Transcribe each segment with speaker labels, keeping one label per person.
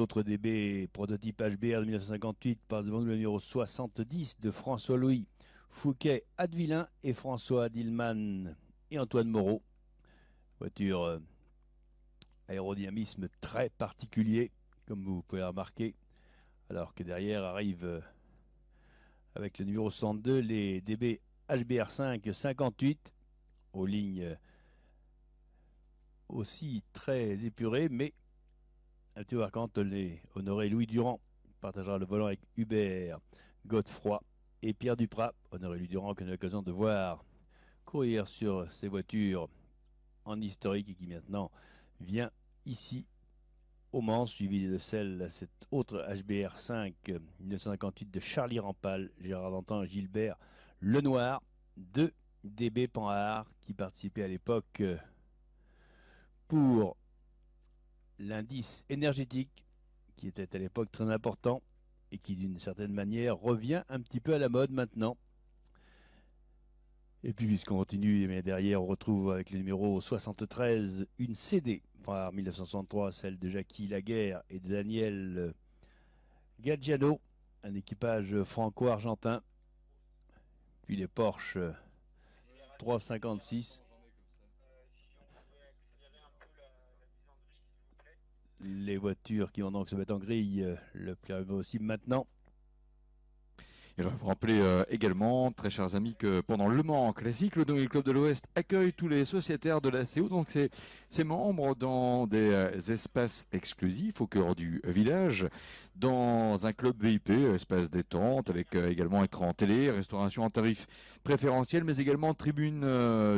Speaker 1: autre DB prototype HBR de 1958 passe devant nous le numéro 70 de François-Louis Fouquet-Advillain et François Dillman et Antoine Moreau. Voiture aérodynamisme très particulier, comme vous pouvez le remarquer, alors que derrière arrive avec le numéro 62 les DB HBR5 58 aux lignes aussi très épurées, mais un petit marquante, les honoré Louis Durand partagera le volant avec Hubert Godefroy et Pierre Duprat. Honoré Louis Durand qu'on a l'occasion de voir courir sur ces voitures en historique et qui maintenant vient ici au Mans, suivi de celle, cette autre HBR 5 1958 de Charlie Rampal, Gérard Dantan, Gilbert Lenoir, deux DB Panhard qui participaient à l'époque pour l'indice énergétique qui était à l'époque très important et qui d'une certaine manière revient un petit peu à la mode maintenant. Et puis puisqu'on continue, mais derrière on retrouve avec le numéro 73 une CD par 1963, celle de Jackie Laguerre et de Daniel Gaggiano, un équipage franco-argentin. Puis les Porsche 356. Les voitures qui vont donc se mettre en grille le plus possible maintenant.
Speaker 2: Et je vais vous rappeler également, très chers amis, que pendant Le Mans Classique, le Downhill Club de l'Ouest accueille tous les sociétaires de la CO, donc ses membres dans des espaces exclusifs au cœur du village, dans un club VIP, espace détente, avec également écran télé, restauration en tarif préférentiel, mais également tribune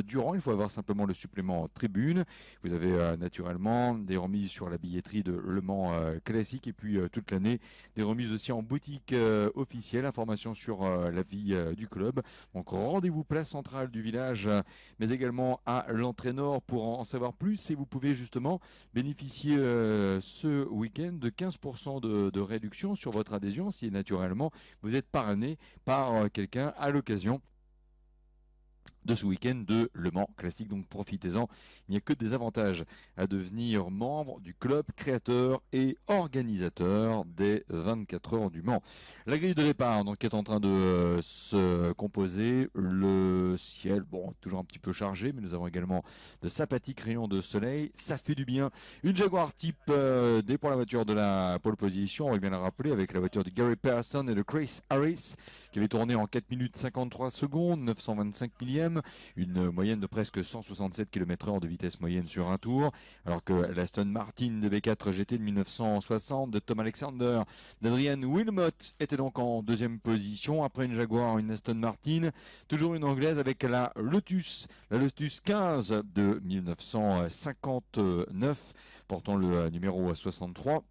Speaker 2: durant. Il faut avoir simplement le supplément tribune. Vous avez naturellement des remises sur la billetterie de Le Mans Classique, et puis toute l'année, des remises aussi en boutique officielle. Information sur la vie du club. Donc rendez-vous place centrale du village, mais également à l'entrée nord pour en savoir plus. Et vous pouvez justement bénéficier ce week-end de 15% de réduction sur votre adhésion si naturellement vous êtes parrainé par quelqu'un à l'occasion de ce week-end de Le Mans Classique. Donc profitez-en, il n'y a que des avantages à devenir membre du club créateur et organisateur des 24 heures du Mans. La grille de départ donc est en train de se composer. Le ciel, bon, toujours un petit peu chargé, mais nous avons également de sympathiques rayons de soleil. Ça fait du bien. Une Jaguar type D pour la voiture de la pole position, on va bien la rappeler, avec la voiture de Gary Pearson et de Chris Harris, qui avait tourné en 4 minutes 53 secondes, 925 millièmes, une moyenne de presque 167 km/h de vitesse moyenne sur un tour, alors que l'Aston Martin de V4 GT de 1960 de Tom Alexander, d'Adrian Wilmot était donc en deuxième position. Après une Jaguar, une Aston Martin, toujours une anglaise avec la Lotus 15 de 1959, portant le numéro 63.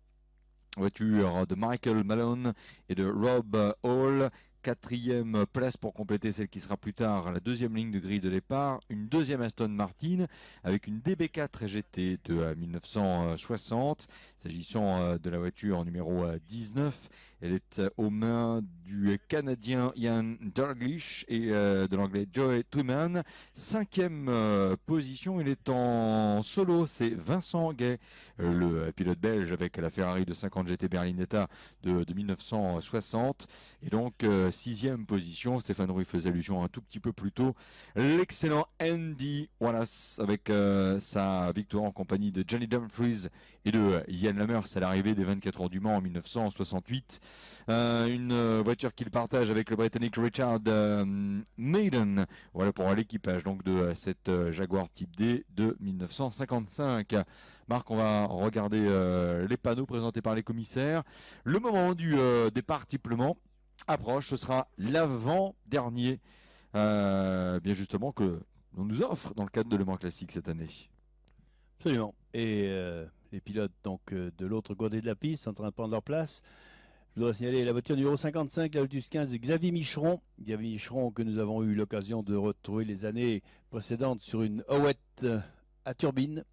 Speaker 2: Voiture de Michael Malone et de Rob Hall. Quatrième place pour compléter celle qui sera plus tard la deuxième ligne de grille de départ. Une deuxième Aston Martin avec une DB4 GT de 1960. S'agissant de la voiture numéro 19, elle est aux mains du Canadien Ian Dalglish et de l'anglais Joey Truman. Cinquième position, il est en solo, c'est Vincent Gay, le pilote belge avec la Ferrari de 50 GT Berlinetta de 1960. Et donc sixième position, Stéphane Rouy faisait allusion un tout petit peu plus tôt, l'excellent Andy Wallace avec sa victoire en compagnie de Johnny Dumfries et de Yann Lamers à l'arrivée des 24 heures du Mans en 1968. Une voiture qu'il partage avec le Britannique Richard Maiden, voilà pour l'équipage donc de cette Jaguar Type D de 1955. Marc, on va regarder les panneaux présentés par les commissaires. Le moment du départ type Le Mans approche, ce sera l'avant-dernier, bien justement, que l'on nous offre dans le cadre de Le Mans Classique cette année.
Speaker 1: Absolument. Et les pilotes donc de l'autre côté de la piste sont en train de prendre leur place. Je voudrais signaler la voiture numéro 55, la Lotus 15 de Xavier Micheron. Xavier Micheron que nous avons eu l'occasion de retrouver les années précédentes sur une Howett à turbine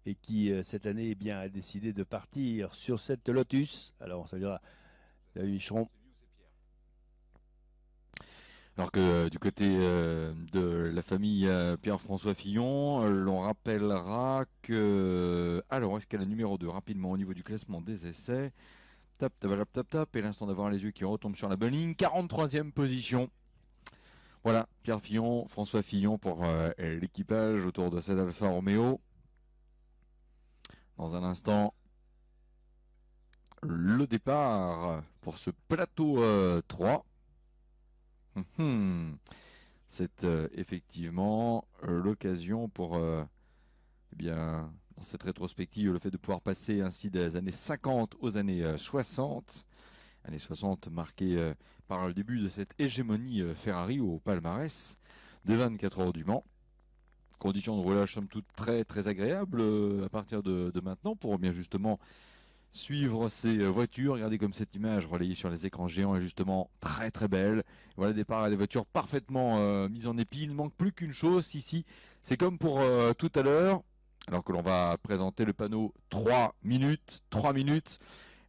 Speaker 1: et qui cette année eh bien, a décidé de partir sur cette Lotus. Alors on saludera Xavier Micheron.
Speaker 2: Alors que du côté de la famille Pierre-François Fillon, l'on rappellera que... Alors, est-ce qu'elle est numéro 2 rapidement au niveau du classement des essais? Tap, tap, tap, tap, tap. Et l'instant d'avoir les yeux qui retombent sur la bonne ligne. 43e position. Voilà, Pierre Fillon, François Fillon pour l'équipage autour de cette Alfa Romeo. Dans un instant, le départ pour ce plateau 3. C'est effectivement l'occasion pour, eh bien, dans cette rétrospective, le fait de pouvoir passer ainsi des années 50 aux années 60. Années 60 marquées par le début de cette hégémonie Ferrari au palmarès des 24 heures du Mans. Conditions de roulage somme toute très très agréables à partir de maintenant pour bien justement suivre ces voitures. Regardez comme cette image relayée sur les écrans géants est justement très très belle. Voilà, départ à des voitures parfaitement mises en épi. Il ne manque plus qu'une chose ici. C'est comme pour tout à l'heure, alors que l'on va présenter le panneau 3 minutes. 3 minutes.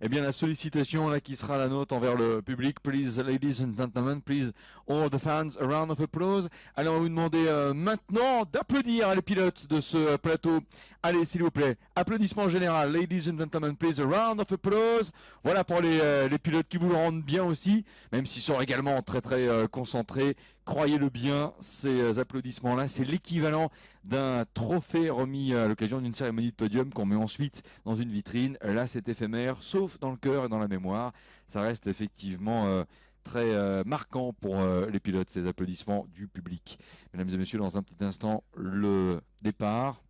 Speaker 2: Eh bien, la sollicitation là qui sera la nôtre envers le public. Please, ladies and gentlemen, please, all the fans, a round of applause. Allez, on va vous demander maintenant d'applaudir les pilotes de ce plateau. Allez, s'il vous plaît, applaudissements général. Ladies and gentlemen, please, a round of applause. Voilà pour les pilotes qui vous le rendent bien aussi, même s'ils sont également très très concentrés. Croyez-le bien, ces applaudissements-là, c'est l'équivalent d'un trophée remis à l'occasion d'une cérémonie de podium qu'on met ensuite dans une vitrine. Là, c'est éphémère, sauf dans le cœur et dans la mémoire. Ça reste effectivement très marquant pour les pilotes, ces applaudissements du public. Mesdames et messieurs, dans un petit instant, le départ.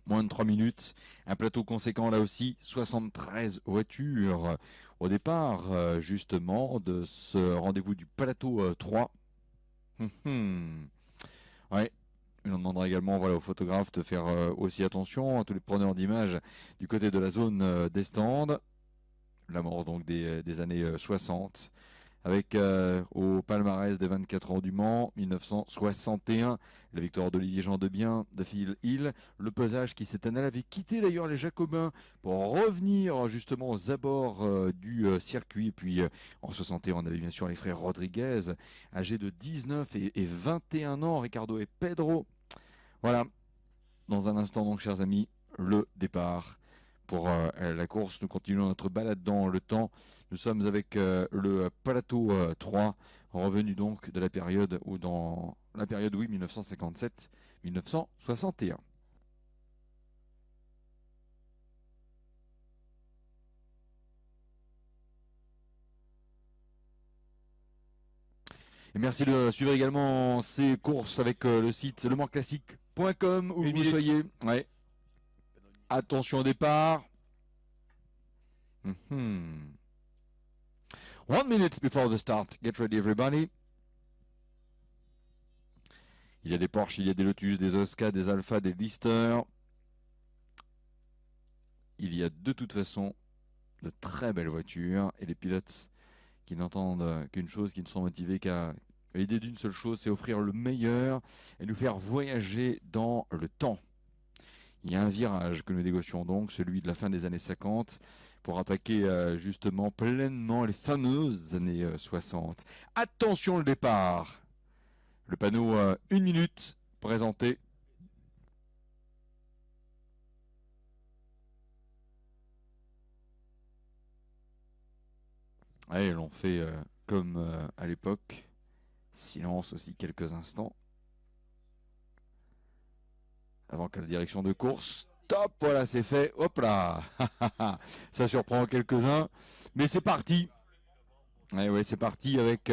Speaker 2: Moins de 3 minutes. Un plateau conséquent là aussi, 73 voitures au départ justement de ce rendez-vous du plateau 3. Ouais. On demandera également voilà, aux photographes de faire aussi attention à tous les preneurs d'images du côté de la zone des stands. L'amorce donc des années 60. Avec au palmarès des 24 heures du Mans, 1961, la victoire d'Olivier Jean Debien, de Phil Hill, le pesage qui cette année avait quitté d'ailleurs les Jacobins pour revenir justement aux abords du circuit. Et puis en 61, on avait bien sûr les frères Rodriguez, âgés de 19 et 21 ans, Ricardo et Pedro. Voilà, dans un instant donc chers amis, le départ. Pour la course, nous continuons notre balade dans le temps. Nous sommes avec le plateau 3, revenu donc de la période où dans la période 1957-1961. Et merci de suivre également ces courses avec le site lemantsclassique.com où vous soyez. Ouais. Attention au départ. 1 minute before the start. Get ready everybody. Il y a des Porsche, il y a des Lotus, des Oscar, des Alpha, des Lister. Il y a de toute façon de très belles voitures et les pilotes qui n'entendent qu'une chose, qui ne sont motivés qu'à l'idée d'une seule chose, c'est offrir le meilleur et nous faire voyager dans le temps. Il y a un virage que nous négocions donc, celui de la fin des années 50, pour attaquer justement pleinement les fameuses années 60. Attention le départ. Le panneau 1 minute présenté. Allez, l'on fait comme à l'époque. Silence aussi quelques instants. Avant que la direction de course. Top, voilà, c'est fait. Hop là. Ça surprend quelques-uns. Mais c'est parti. Et ouais, c'est parti avec...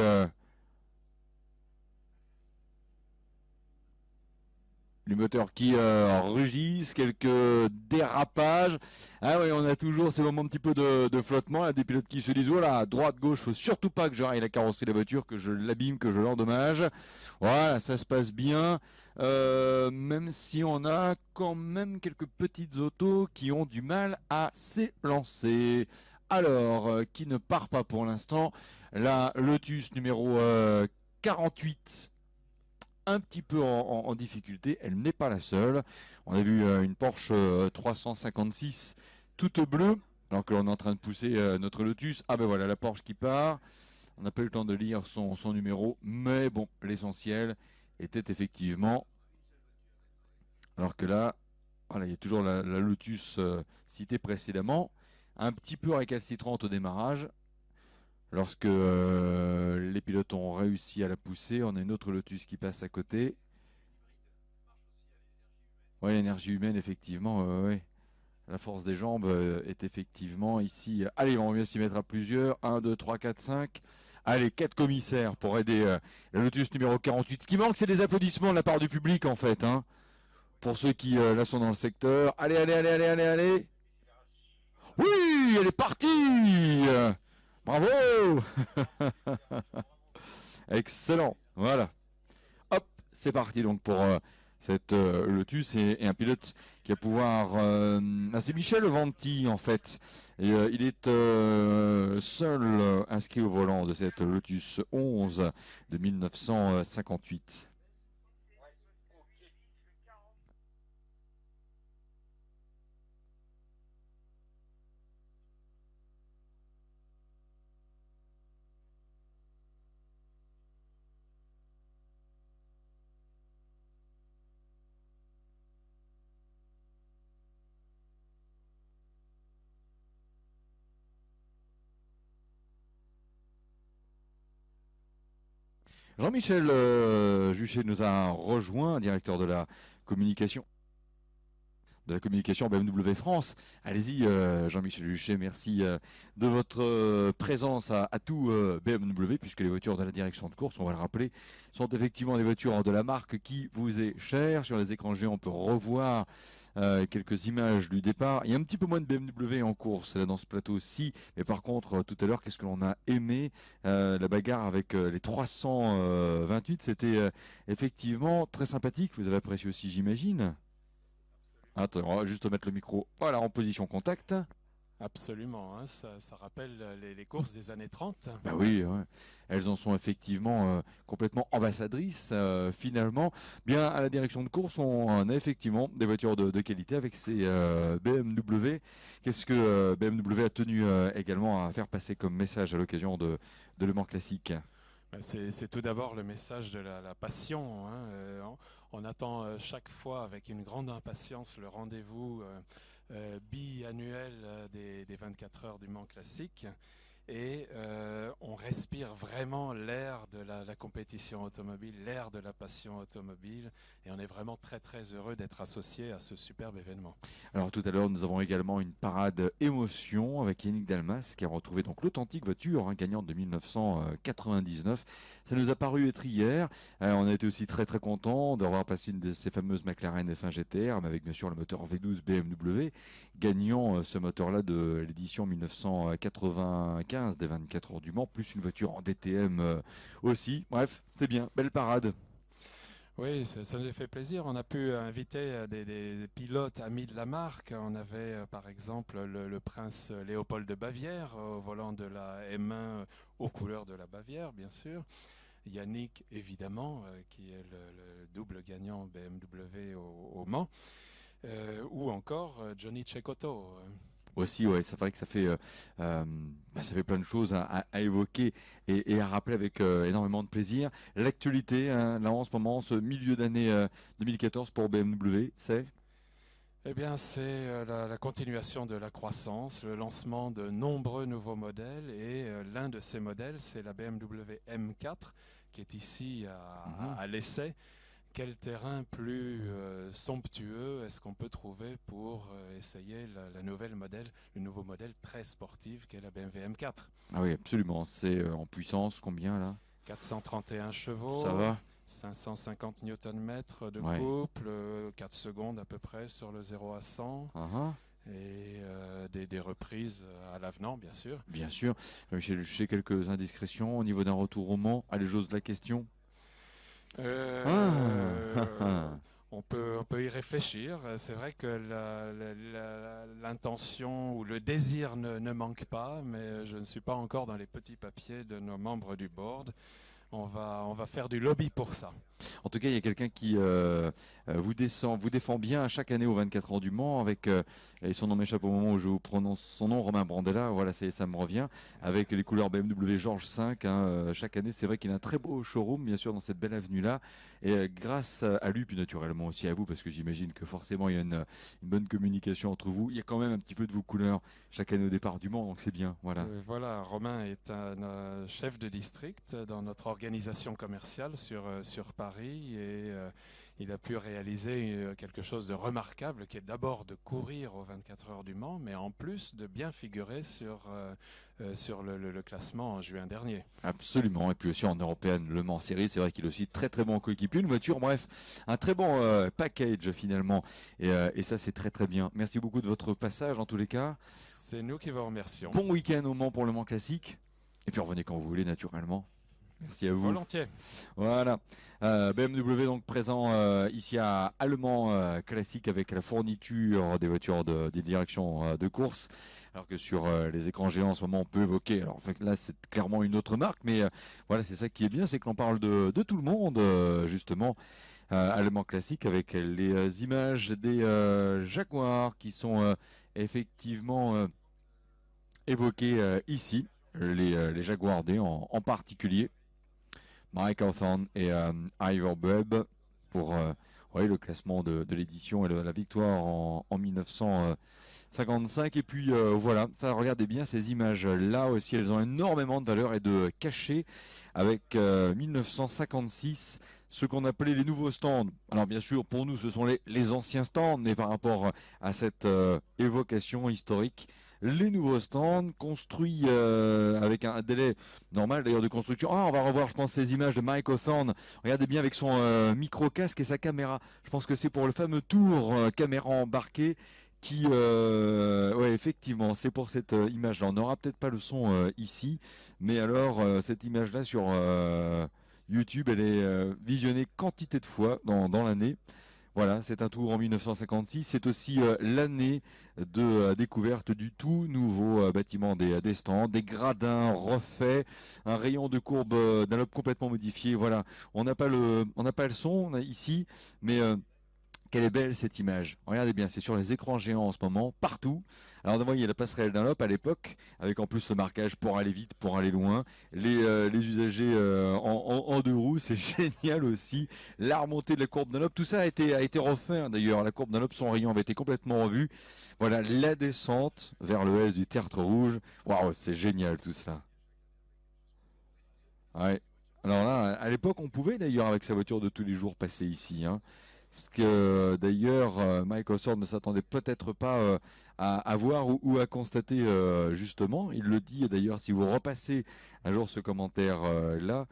Speaker 2: les moteurs qui rugissent, quelques dérapages. Ah oui, on a toujours ces moments un petit peu de flottement. Là, des pilotes qui se disent, voilà, droite, gauche, faut surtout pas que je raille la carrosserie de la voiture, que je l'abîme, que je l'endommage. Voilà, ça se passe bien. Même si on a quand même quelques petites autos qui ont du mal à s'élancer. Alors, qui ne part pas pour l'instant. La Lotus numéro 48 un petit peu en difficulté. Elle n'est pas la seule. On a vu une Porsche 356 toute bleue, alors que l'on est en train de pousser notre Lotus. Ah ben voilà, la Porsche qui part. On n'a pas eu le temps de lire son numéro, mais bon, l'essentiel était effectivement... Alors que là, voilà, il y a toujours la Lotus citée précédemment, un petit peu récalcitrante au démarrage. Lorsque les pilotes ont réussi à la pousser, on a une autre Lotus qui passe à côté. Oui, l'énergie humaine, effectivement, ouais. La force des jambes est effectivement ici. Allez, on va bien s'y mettre à plusieurs. 1, 2, 3, 4, 5. Allez, 4 commissaires pour aider la Lotus numéro 48. Ce qui manque, c'est des applaudissements de la part du public, en fait. Hein, pour ceux qui, là, sont dans le secteur. Allez, allez, allez, allez, allez, allez. Oui, elle est partie. Bravo. Excellent. Voilà. Hop, c'est parti donc pour cette Lotus et un pilote qui va pouvoir... c'est Michel Venti en fait. Et, il est seul inscrit au volant de cette Lotus 11 de 1958. Jean-Michel Juchet nous a rejoint, directeur de la communication BMW France. Allez-y, Jean-Michel Juchet, merci de votre présence à tout BMW, puisque les voitures de la direction de course, on va le rappeler, sont effectivement des voitures de la marque qui vous est chère. Sur les écrans géants, on peut revoir quelques images du départ. Il y a un petit peu moins de BMW en course là, dans ce plateau aussi, mais par contre, tout à l'heure, qu'est-ce que l'on a aimé la bagarre avec les 328, c'était effectivement très sympathique. Vous avez apprécié aussi, j'imagine. Attends, on va juste mettre le micro, voilà, en position contact.
Speaker 3: Absolument, hein, ça rappelle les courses des années 30.
Speaker 2: Bah oui, ouais. Elles en sont effectivement complètement ambassadrices finalement. Bien à la direction de course, on a effectivement des voitures de qualité avec ces BMW. Qu'est-ce que BMW a tenu également à faire passer comme message à l'occasion de Le Mans Classique?
Speaker 3: C'est tout d'abord le message de la passion. Hein. On attend chaque fois avec une grande impatience le rendez-vous biannuel des 24 heures du Mans Classique. Et on respire vraiment l'air de la compétition automobile, l'air de la passion automobile. Et on est vraiment très très heureux d'être associé à ce superbe événement.
Speaker 2: Alors tout à l'heure, nous avons également une parade émotion avec Yannick Dalmas qui a retrouvé donc l'authentique voiture gagnante de 1999. Ça nous a paru être hier. On a été aussi très très content de revoir passer une de ces fameuses McLaren F1 GTR, mais avec bien sûr le moteur V12 BMW, gagnant ce moteur-là de l'édition 1995 des 24 heures du Mans, plus une voiture en DTM aussi. Bref, c'était bien, belle parade.
Speaker 3: Oui, ça nous a fait plaisir. On a pu inviter des pilotes amis de la marque. On avait par exemple le prince Léopold de Bavière au volant de la M1 aux couleurs de la Bavière, bien sûr. Yannick, évidemment, qui est le double gagnant BMW au Mans. Ou encore Johnny Cecotto.
Speaker 2: Aussi, ouais, c'est vrai que ça fait plein de choses à évoquer et à rappeler avec énormément de plaisir. L'actualité, hein, là en ce moment, ce milieu d'année 2014 pour BMW, c'est
Speaker 3: Eh bien, c'est la continuation de la croissance, le lancement de nombreux nouveaux modèles et l'un de ces modèles, c'est la BMW M4 qui est ici à l'essai. Quel terrain plus somptueux est-ce qu'on peut trouver pour essayer le nouveau modèle très sportif qu'est la BMW M4?
Speaker 2: Ah oui, absolument. C'est en puissance, combien là?
Speaker 3: 431 chevaux,
Speaker 2: Ça va?
Speaker 3: 550 Nm de
Speaker 2: Ouais.
Speaker 3: couple, 4 secondes à peu près sur le 0 à 100. Et des reprises à l'avenant, bien sûr.
Speaker 2: Bien sûr. J'ai quelques indiscrétions au niveau d'un retour au Mans. Allez, j'ose la question.
Speaker 3: On peut y réfléchir. C'est vrai que l'intention ou le désir ne manque pas, mais je ne suis pas encore dans les petits papiers de nos membres du board. on va faire du lobby pour ça.
Speaker 2: En tout cas, il y a quelqu'un qui vous défend bien chaque année aux 24 heures du Mans avec, et son nom m'échappe au moment où je vous prononce son nom, Romain Brandella, voilà, ça me revient, avec les couleurs BMW Georges V. Chaque année, c'est vrai qu'il a un très beau showroom, bien sûr, dans cette belle avenue-là. Et grâce à lui, puis naturellement aussi à vous, parce que j'imagine que forcément, il y a une bonne communication entre vous. Il y a quand même un petit peu de vos couleurs chaque année au départ du Mans, donc c'est bien. Voilà.
Speaker 3: Voilà, Romain est un chef de district dans notre organisation commerciale sur Paris et il a pu réaliser quelque chose de remarquable qui est d'abord de courir aux 24 heures du Mans, mais en plus de bien figurer sur le classement en juin dernier.
Speaker 2: Absolument, et puis aussi en européenne, Le Mans Série, c'est vrai qu'il est aussi très très bon coéquipier, une voiture, bref, un très bon package finalement, et ça c'est très très bien. Merci beaucoup de votre passage en tous les cas.
Speaker 3: C'est nous qui vous remercions.
Speaker 2: Bon week-end au Mans pour Le Mans Classique, et puis revenez quand vous voulez naturellement. Merci à vous.
Speaker 3: Volontiers.
Speaker 2: Voilà. BMW donc présent ici à Le Mans Classique avec la fourniture des voitures des directions de course. Alors que sur les écrans géants en ce moment on peut évoquer, alors en fait, là c'est clairement une autre marque, mais voilà, c'est ça qui est bien, c'est que l'on parle de tout le monde justement à Le Mans Classique avec les images des Jaguars qui sont effectivement évoquées ici, les Jaguars D en particulier. Mike Hawthorne et Ivor Bubb pour le classement de l'édition et la victoire en 1955. Et puis voilà, ça, regardez bien ces images-là aussi, elles ont énormément de valeur et de cachet avec 1956, ce qu'on appelait les nouveaux stands. Alors bien sûr, pour nous, ce sont les anciens stands, mais par rapport à cette évocation historique, les nouveaux stands construits avec un délai normal d'ailleurs de construction. On va revoir, je pense, ces images de Mike Hawthorne. Regardez bien avec son micro-casque et sa caméra. Je pense que c'est pour le fameux tour caméra embarquée qui, ouais, effectivement, c'est pour cette image-là. On n'aura peut-être pas le son ici, mais alors cette image-là sur YouTube, elle est visionnée quantité de fois dans l'année. Voilà, c'est un tour en 1956. C'est aussi l'année de découverte du tout nouveau bâtiment des stands, des gradins refaits, un rayon de courbe d'un lobe complètement modifié. Voilà, on n'a pas le son ici, mais quelle est belle cette image. Regardez bien, c'est sur les écrans géants en ce moment, partout. Alors d'abord, il y a la passerelle Dunlop à l'époque, avec en plus le marquage pour aller vite, pour aller loin. Les usagers en deux roues, c'est génial aussi. La remontée de la courbe Dunlop, tout ça a été refait hein, d'ailleurs. La courbe Dunlop, son rayon avait été complètement revu. Voilà, la descente vers le S du tertre rouge. Waouh, c'est génial tout cela. Ouais. Alors là, à l'époque, on pouvait d'ailleurs avec sa voiture de tous les jours passer ici. Hein. Ce que d'ailleurs Mike Hawthorne ne s'attendait peut-être pas à voir ou à constater justement. Il le dit d'ailleurs si vous repassez un jour ce commentaire là.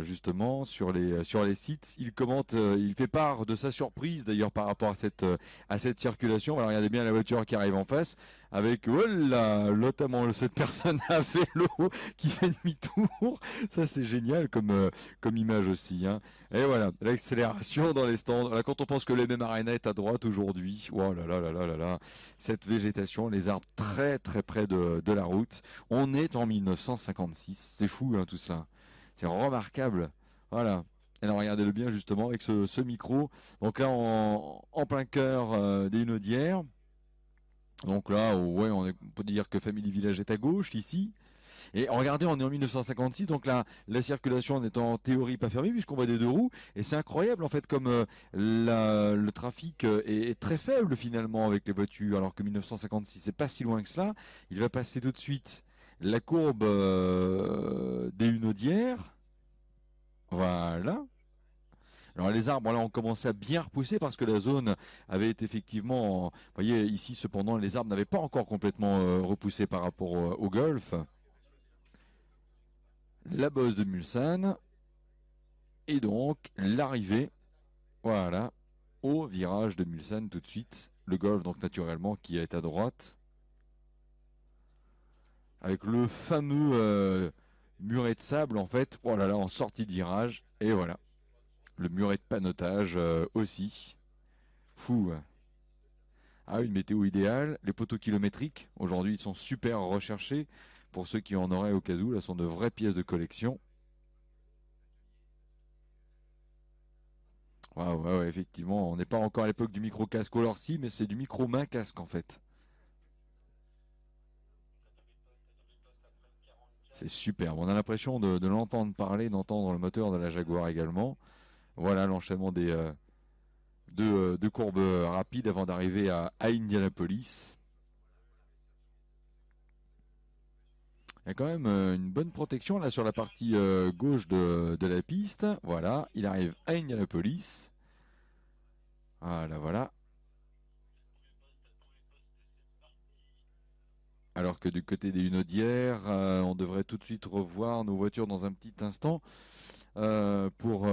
Speaker 2: Justement sur les sites, il commente, il fait part de sa surprise d'ailleurs par rapport à cette circulation. Alors regardez bien la voiture qui arrive en face avec notamment cette personne à vélo qui fait demi-tour. Ça c'est génial comme image aussi. Hein. Et voilà, l'accélération dans les stands. Là, quand on pense que l'MM Arena est à droite aujourd'hui, oh là là là là là là, cette végétation, les arbres très très près de la route. On est en 1956, c'est fou hein, tout cela. C'est remarquable. Voilà. Et alors regardez-le bien justement avec ce micro. Donc là en plein cœur des Hunaudières. Donc là, ouais, on peut dire que Family Village est à gauche ici. Et regardez, on est en 1956, donc là, la circulation n'est en théorie pas fermée puisqu'on voit des deux roues. Et c'est incroyable en fait comme le trafic est très faible finalement avec les voitures, alors que 1956, c'est pas si loin que cela. Il va passer tout de suite la courbe des Hunaudières. Voilà. Alors les arbres là ont commencé à bien repousser parce que la zone avait été effectivement, vous voyez ici cependant les arbres n'avaient pas encore complètement repoussé par rapport au golf. La bosse de Mulsanne et donc l'arrivée, voilà, au virage de Mulsanne tout de suite. Le golf donc naturellement qui est à droite avec le fameux muret de sable en fait, oh là là, en sortie de virage et voilà. Le muret de panotage aussi. Fou. Ah, une météo idéale. Les poteaux kilométriques, aujourd'hui, ils sont super recherchés. Pour ceux qui en auraient au cas où, là, sont de vraies pièces de collection. Ouais, effectivement, on n'est pas encore à l'époque du micro-casque, alors si, mais c'est du micro-main-casque en fait. C'est superbe, on a l'impression de l'entendre parler, d'entendre le moteur de la Jaguar également. Voilà l'enchaînement des deux courbes rapides avant d'arriver à Indianapolis. Il y a quand même une bonne protection là sur la partie gauche de la piste. Voilà, il arrive à Indianapolis. Voilà. Alors que du côté des Hunaudières, on devrait tout de suite revoir nos voitures dans un petit instant pour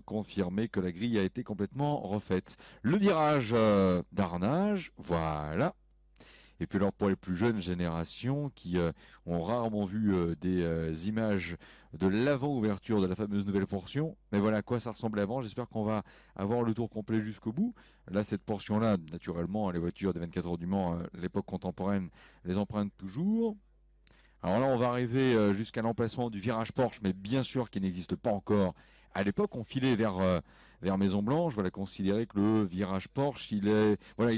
Speaker 2: confirmer que la grille a été complètement refaite. Le virage d'Arnage, voilà. Et puis alors pour les plus jeunes générations qui ont rarement vu des images de l'avant-ouverture de la fameuse nouvelle portion, mais voilà à quoi ça ressemblait avant, j'espère qu'on va avoir le tour complet jusqu'au bout. Là cette portion-là, naturellement, les voitures des 24 heures du Mans, l'époque contemporaine, les empruntent toujours. Alors là on va arriver jusqu'à l'emplacement du virage Porsche, mais bien sûr qu'il n'existe pas encore. À l'époque on filait vers Maison Blanche, voilà, considérer que le virage Porsche, il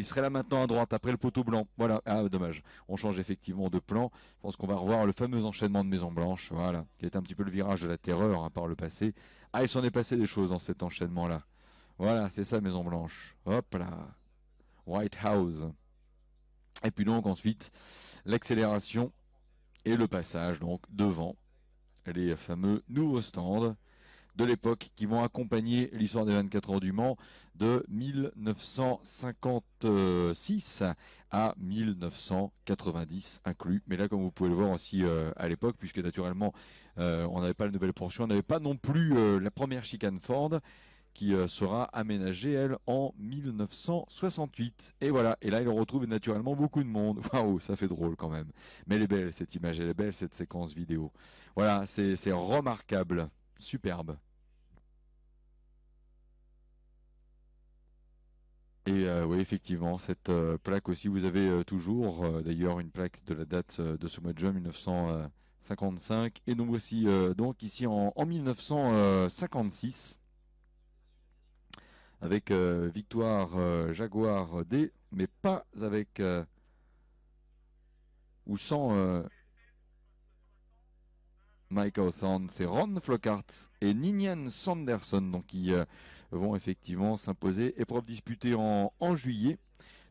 Speaker 2: serait là maintenant à droite, après le poteau blanc. Voilà, dommage. On change effectivement de plan. Je pense qu'on va revoir le fameux enchaînement de Maison Blanche, voilà, qui est un petit peu le virage de la terreur par le passé. Il s'en est passé des choses dans cet enchaînement-là. Voilà, c'est ça Maison Blanche. Hop là. White House. Et puis donc ensuite, l'accélération et le passage donc devant les fameux nouveaux stands de l'époque qui vont accompagner l'histoire des 24 heures du Mans de 1956 à 1990 inclus. Mais là, comme vous pouvez le voir aussi à l'époque, puisque naturellement on n'avait pas la nouvelle portion, on n'avait pas non plus la première chicane Ford qui sera aménagée, elle, en 1968. Et voilà, et là, il retrouve naturellement beaucoup de monde. Waouh, ça fait drôle quand même. Mais elle est belle, cette image, elle est belle, cette séquence vidéo. Voilà, c'est remarquable, superbe. Et oui, effectivement, cette plaque aussi, vous avez toujours d'ailleurs une plaque de la date de ce mois de juin 1955. Et donc voici donc ici en 1956, avec victoire Jaguar D, mais pas avec ou sans Mike Hawthorne. C'est Ron Flockhart et Ninian Sanderson donc, qui vont effectivement s'imposer. Épreuve disputée en juillet,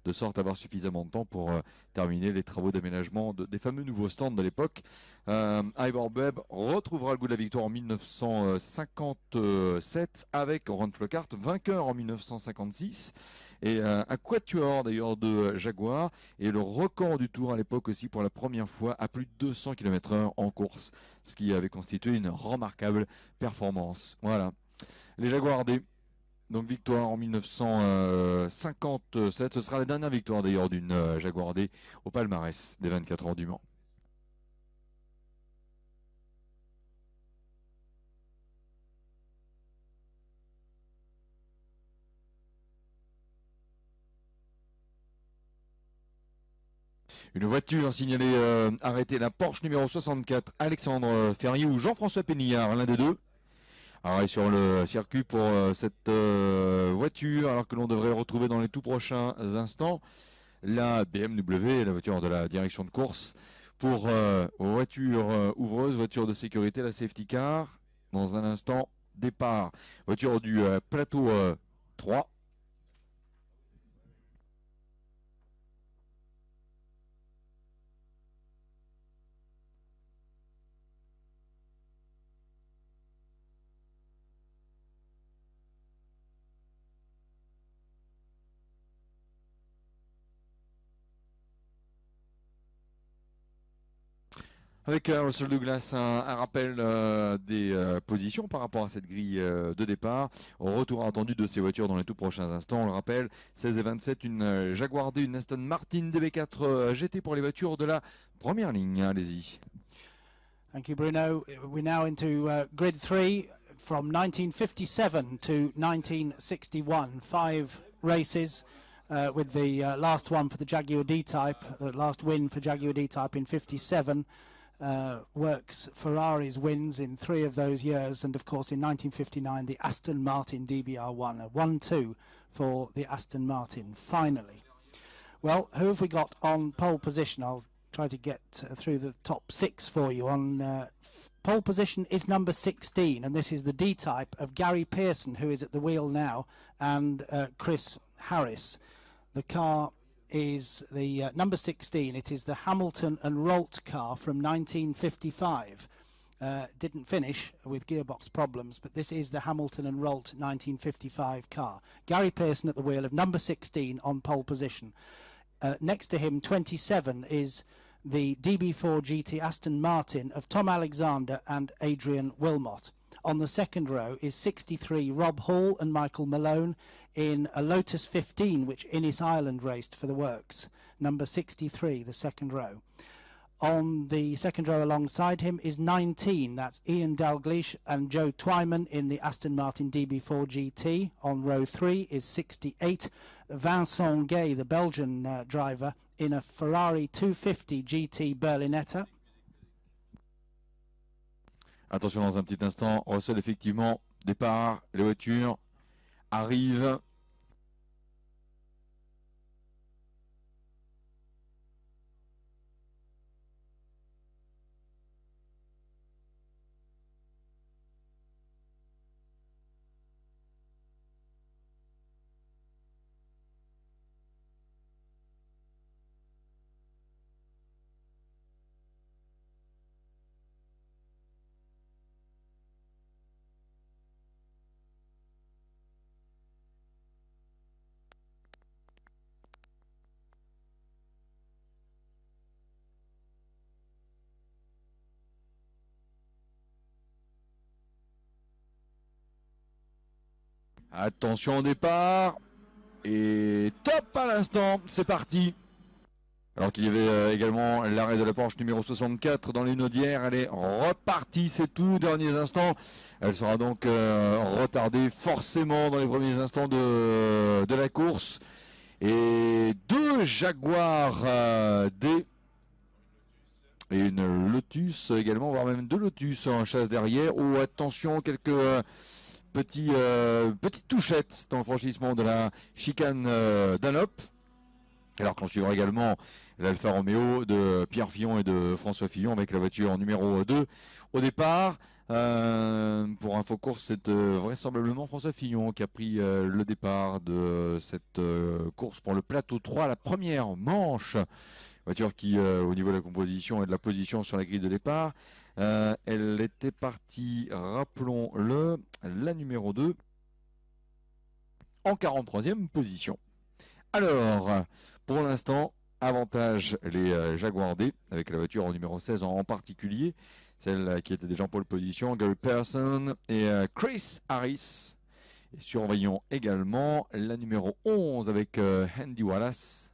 Speaker 2: de sorte à avoir suffisamment de temps pour terminer les travaux d'aménagement des fameux nouveaux stands de l'époque. Ivor Bubb retrouvera le goût de la victoire en 1957 avec Ron Flockhart, vainqueur en 1956. Et un quatuor d'ailleurs de Jaguar, et le record du tour à l'époque aussi pour la première fois à plus de 200 km/h en course, ce qui avait constitué une remarquable performance. Voilà, les Jaguar D. Donc victoire en 1957, ce sera la dernière victoire d'ailleurs d'une Jaguar D au palmarès des 24 heures du Mans. Une voiture signalée arrêtée, la Porsche numéro 64, Alexandre Ferrier ou Jean-François Pénillard, l'un des deux. Arrêt sur le circuit pour cette voiture, alors que l'on devrait retrouver dans les tout prochains instants la BMW, la voiture de la direction de course, pour voiture ouvreuse, voiture de sécurité, la safety car. Dans un instant, départ, voiture du plateau 3. Avec Russell Douglas, un rappel des positions par rapport à cette grille de départ. Retour attendu de ces voitures dans les tout prochains instants. On le rappelle, 16 et 27, une Jaguar D, une Aston Martin DB4 GT pour les voitures de la première ligne. Allez-y.
Speaker 4: Thank you, Bruno. We're now into grid 3 from 1957 to 1961. 5 races. With the last one for the Jaguar D-Type, the last win for Jaguar D-Type in 57. Works Ferraris wins in 3 of those years, and of course in 1959 the Aston Martin DBR1, a 1-2 for the Aston Martin finally. Well, who have we got on pole position? I'll try to get through the top 6 for you. On pole position is number 16, and this is the D-type of Gary Pearson, who is at the wheel now, and Chris Harris. The car is the number 16. It is the Hamilton and Rolt car from 1955. Didn't finish with gearbox problems, but this is the Hamilton and Rolt 1955 car. Gary Pearson at the wheel of number 16 on pole position. Next to him, 27, is the DB4 GT Aston Martin of Tom Alexander and Adrian Wilmot. On the second row is 63 Rob Hall and Michael Malone in a Lotus 15, which Innis Ireland raced for the works. Number 63, the second row. On the second row alongside him is 19. That's Ian Dalgleish and Joe Twyman in the Aston Martin DB4 GT. On row 3 is 68. Vincent Gay, the Belgian driver, in a Ferrari 250 GT Berlinetta.
Speaker 2: Attention, dans un petit instant, Russell, effectivement, départ, les voitures arrivent. Attention au départ. Et top à l'instant, c'est parti. Alors qu'il y avait également l'arrêt de la Porsche numéro 64 dans les Naudières. Elle est repartie, c'est tout, derniers instants. Elle sera donc retardée forcément dans les premiers instants de la course. Et 2 Jaguar D et une Lotus également, voire même 2 Lotus en chasse derrière. Oh, attention, quelques petites touchettes dans le franchissement de la chicane d'Anop. Alors qu'on suivra également l'Alfa Romeo de Pierre Fillon et de François Fillon avec la voiture numéro 2 au départ. Pour info course, c'est vraisemblablement François Fillon qui a pris le départ de cette course pour le plateau 3, la première manche. Voiture qui, au niveau de la composition et de la position sur la grille de départ, elle était partie, rappelons-le, la numéro 2 en 43e position. Alors, pour l'instant, avantage les Jaguar D, avec la voiture en numéro 16 en particulier, celle qui était déjà en pole position, Gary Pearson et Chris Harris. Et surveillons également la numéro 11 avec Andy Wallace.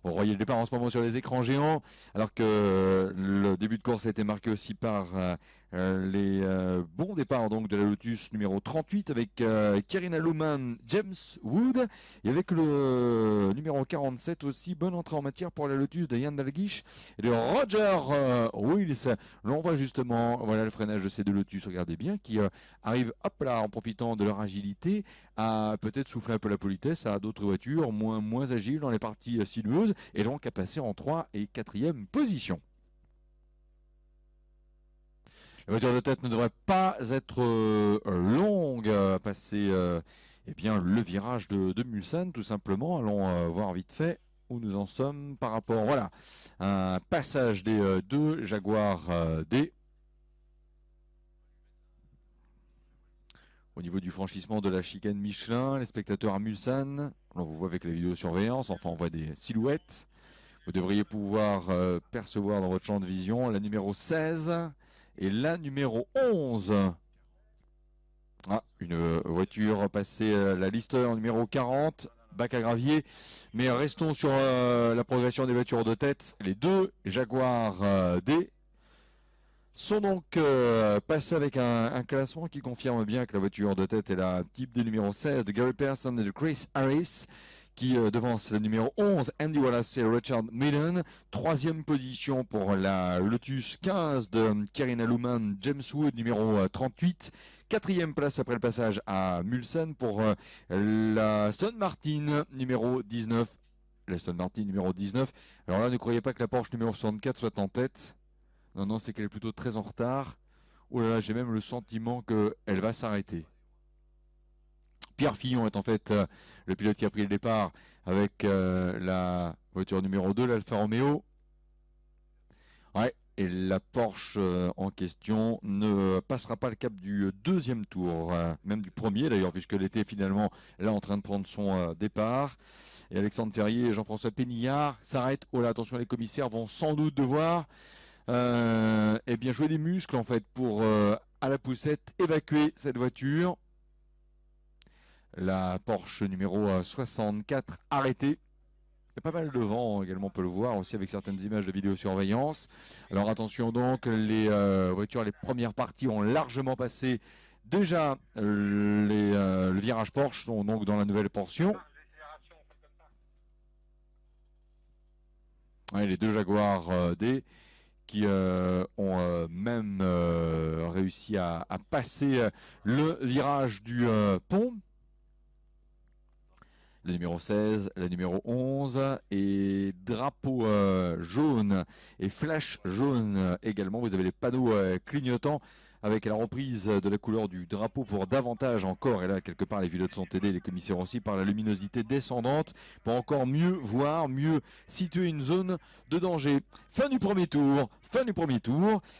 Speaker 2: Vous voyez le départ en ce moment sur les écrans géants, alors que le début de course a été marqué aussi par les bons départs donc de la Lotus numéro 38 avec Kirina Luman, James Wood, et avec le numéro 47 aussi, bonne entrée en matière pour la Lotus de Ian Dalgleish et de Roger Wills. L'on voit justement, voilà le freinage de ces 2 Lotus, regardez bien, qui arrivent hop là en profitant de leur agilité à peut-être souffler un peu la politesse à d'autres voitures moins agiles dans les parties sinueuses, et donc à passer en 3 et 4e position. La voiture de tête ne devrait pas être longue à passer eh bien, le virage de Mulsanne, tout simplement. Allons voir vite fait où nous en sommes par rapport, voilà, un passage des 2 Jaguar D. Au niveau du franchissement de la chicane Michelin, les spectateurs à Mulsanne, on vous voit avec la vidéosurveillance, enfin on voit des silhouettes. Vous devriez pouvoir percevoir dans votre champ de vision la numéro 16 et la numéro 11. Ah, une voiture passée à la Lister numéro 40, bac à gravier. Mais restons sur la progression des voitures de tête. Les 2 Jaguar D. sont donc passés avec un classement qui confirme bien que la voiture de tête est la type des numéro 16 de Gary Pearson et de Chris Harris, qui devance le numéro 11, Andy Wallace et Richard Midden. Troisième position pour la Lotus 15 de Karina Luman, James Wood, numéro 38. Quatrième place après le passage à Mulsanne pour la Aston Martin, numéro 19. L'Aston Martin, numéro 19. Alors là, ne croyez pas que la Porsche numéro 64 soit en tête. Non, non, c'est qu'elle est plutôt très en retard. Oh là là, j'ai même le sentiment qu'elle va s'arrêter. Pierre Fillon est en fait le pilote qui a pris le départ avec la voiture numéro 2, l'Alfa Romeo. Ouais, et la Porsche en question ne passera pas le cap du deuxième tour, même du premier d'ailleurs, puisqu'elle était finalement là en train de prendre son départ. Et Alexandre Ferrier et Jean-François Pénillard s'arrêtent. Oh là, attention, les commissaires vont sans doute devoir eh bien jouer des muscles en fait pour à la poussette évacuer cette voiture. La Porsche numéro 64 arrêtée. Il y a pas mal de vent également, on peut le voir aussi avec certaines images de vidéosurveillance. Alors attention donc, les voitures, les premières parties ont largement passé déjà le virage Porsche, sont donc dans la nouvelle portion. Ouais, les deux Jaguar D qui ont même réussi à passer le virage du pont. Le numéro 16, le numéro 11 et drapeau jaune et flash jaune également. Vous avez les panneaux clignotants avec la reprise de la couleur du drapeau pour davantage encore, et là quelque part les pilotes sont aidés, les commissaires aussi, par la luminosité descendante pour encore mieux voir, mieux situer une zone de danger. Fin du premier tour,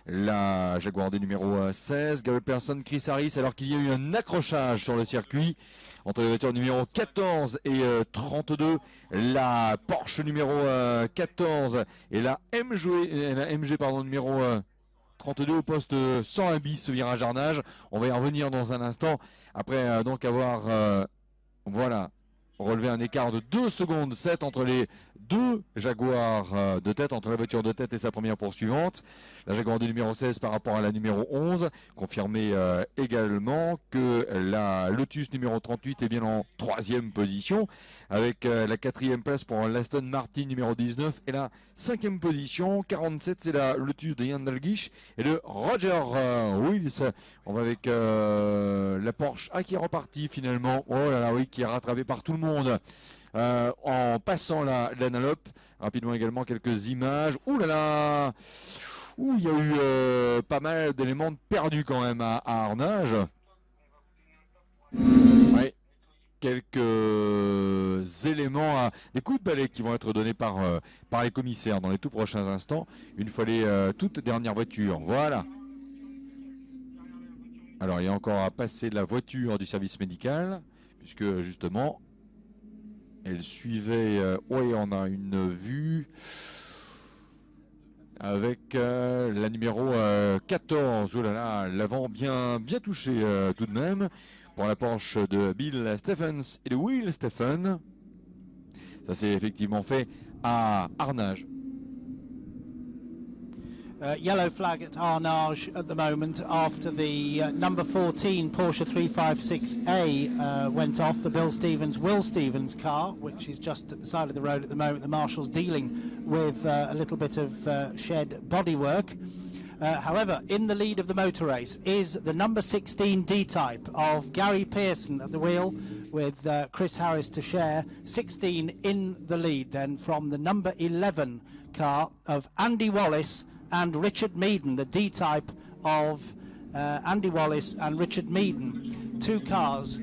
Speaker 2: la Jaguar D numéro 16, Gary Pearson, Chris Harris, alors qu'il y a eu un accrochage sur le circuit entre les voitures numéro 14 et 32, la Porsche numéro 14 et la MG numéro 32 au poste 101 bis, ce virage Arnage. On va y revenir dans un instant, après donc avoir relevé un écart de 2 secondes 7 entre les deux Jaguars de tête, entre la voiture de tête et sa première poursuivante. La Jaguar du numéro 16 par rapport à la numéro 11. Confirmé également que la Lotus numéro 38 est bien en 3e position, avec la 4e place pour l'Aston Martin numéro 19 et la 5e position. 47, c'est la Lotus de Jan Dalgish et de Roger Wills. On va avec la Porsche qui est repartie finalement. Oh là là, oui, qui est rattrapée par tout le monde. En passant l'analope. Rapidement également quelques images. Ouh là là, il y a eu pas mal d'éléments perdus quand même à Arnage. Oui, quelques éléments, des coups de balai qui vont être donnés par les commissaires dans les tout prochains instants, une fois les toutes dernières voitures. Voilà. Alors il y a encore à passer la voiture du service médical, puisque justement elle suivait. Oui, on a une vue avec la numéro 14. Oh là là, l'avant bien touché tout de même pour la Porsche de Bill Stephens et de Will Stephen. Ça s'est effectivement fait à Arnage.
Speaker 4: Yellow flag at Arnage at the moment after the number 14 Porsche 356A went off, the Will Stevens car, which is just at the side of the road at the moment. The marshal's dealing with a little bit of shed bodywork. However, in the lead of the motor race is the number 16 D-Type of Gary Pearson at the wheel, with Chris Harris to share. 16 in the lead then from the number 11 car of Andy Wallace and Richard Meaden, the D-Type of Andy Wallace and Richard Meaden. Two cars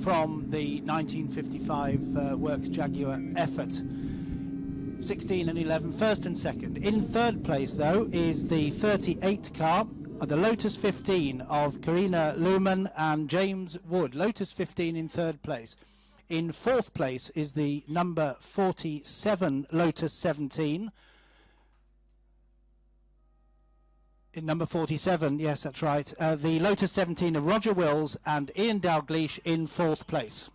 Speaker 4: from the 1955 Works Jaguar effort. 16 and 11, first and second. In third place, though, is the 38 car, the Lotus 15 of Karina Luhmann and James Wood. Lotus 15 in third place. In fourth place is the number 47 Lotus 17. In number 47, yes, that's right. The Lotus 17 of Roger Wills and Ian Dalgleish in fourth place.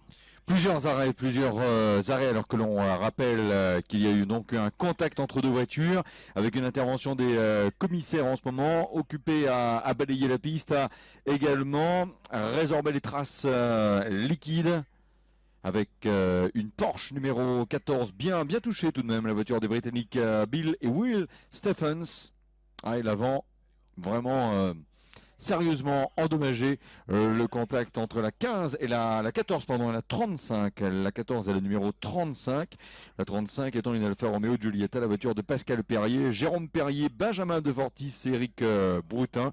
Speaker 2: Plusieurs arrêts alors que l'on rappelle qu'il y a eu donc un contact entre deux voitures avec une intervention des commissaires en ce moment occupés à balayer la piste, à également résorber les traces liquides avec une Porsche numéro 14 bien touchée tout de même, la voiture des Britanniques Bill et Will Stephens. Ah, et l'avant vraiment sérieusement endommagé. Le contact entre la 15 et la 14, pardon, et la 35. La 14 est le numéro 35. La 35 étant une Alfa Romeo Giulietta, la voiture de Pascal Perrier, Jérôme Perrier, Benjamin Defortis et Eric Broutin.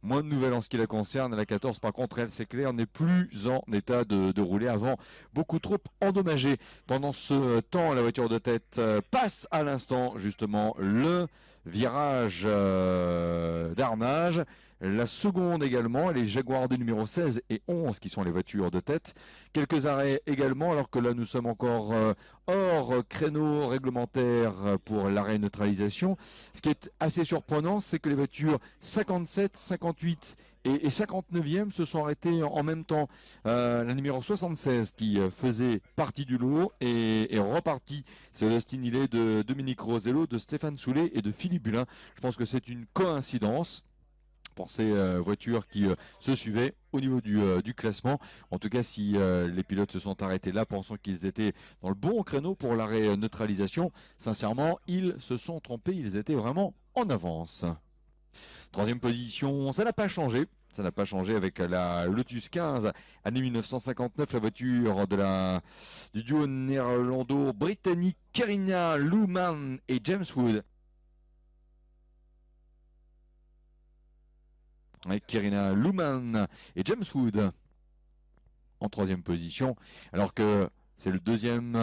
Speaker 2: Moins de nouvelles en ce qui la concerne. La 14, par contre, elle, c'est clair, n'est plus en état de rouler avant, beaucoup trop endommagée. Pendant ce temps, la voiture de tête passe à l'instant, justement, le virage d'Arnage. La seconde également, les Jaguar des numéros 16 et 11 qui sont les voitures de tête. Quelques arrêts également, alors que là nous sommes encore hors créneau réglementaire pour l'arrêt neutralisation. Ce qui est assez surprenant, c'est que les voitures 57, 58 et 59e se sont arrêtées en même temps. La numéro 76 qui faisait partie du lot est reparti. C'est le Stinilé de Dominique Rosello, de Stéphane Soulet et de Philippe Bulin. Je pense que c'est une coïncidence pour ces voitures qui se suivaient au niveau du classement. En tout cas, si les pilotes se sont arrêtés là, pensant qu'ils étaient dans le bon créneau pour l'arrêt neutralisation, sincèrement, ils se sont trompés, ils étaient vraiment en avance. Troisième position, ça n'a pas changé. Ça n'a pas changé avec la Lotus 15, année 1959, la voiture du duo néerlando-britannique Carina Luhmann et James Wood. Avec Carina Luhmann et James Wood en troisième position, alors que c'est le deuxième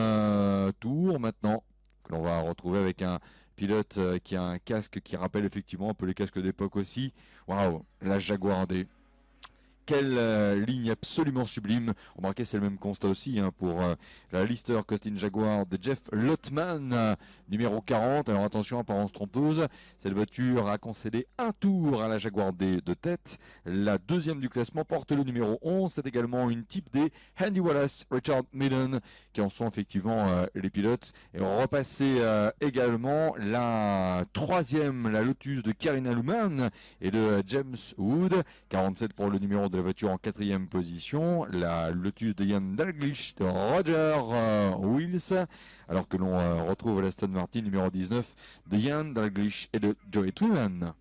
Speaker 2: tour maintenant que l'on va retrouver avec un pilote qui a un casque qui rappelle effectivement un peu les casques d'époque aussi. Waouh, la Jaguar D. Quelle ligne absolument sublime. Remarquez, c'est le même constat aussi pour la Lister Costin Jaguar de Jeff Lotman, numéro 40. Alors attention, apparence trompeuse. Cette voiture a concédé un tour à la Jaguar D de tête. La deuxième du classement porte le numéro 11. C'est également une type D, Andy Wallace, Richard Millen, qui en sont effectivement les pilotes. Et on repassait également la troisième, la Lotus de Carina Luhmann et de James Wood. 47 pour le numéro de la voiture en quatrième position, la Lotus de Ian Dalglish de Roger Wills, alors que l'on retrouve l'Aston Martin numéro 19 de Ian Dalglish et de Joey Twillan.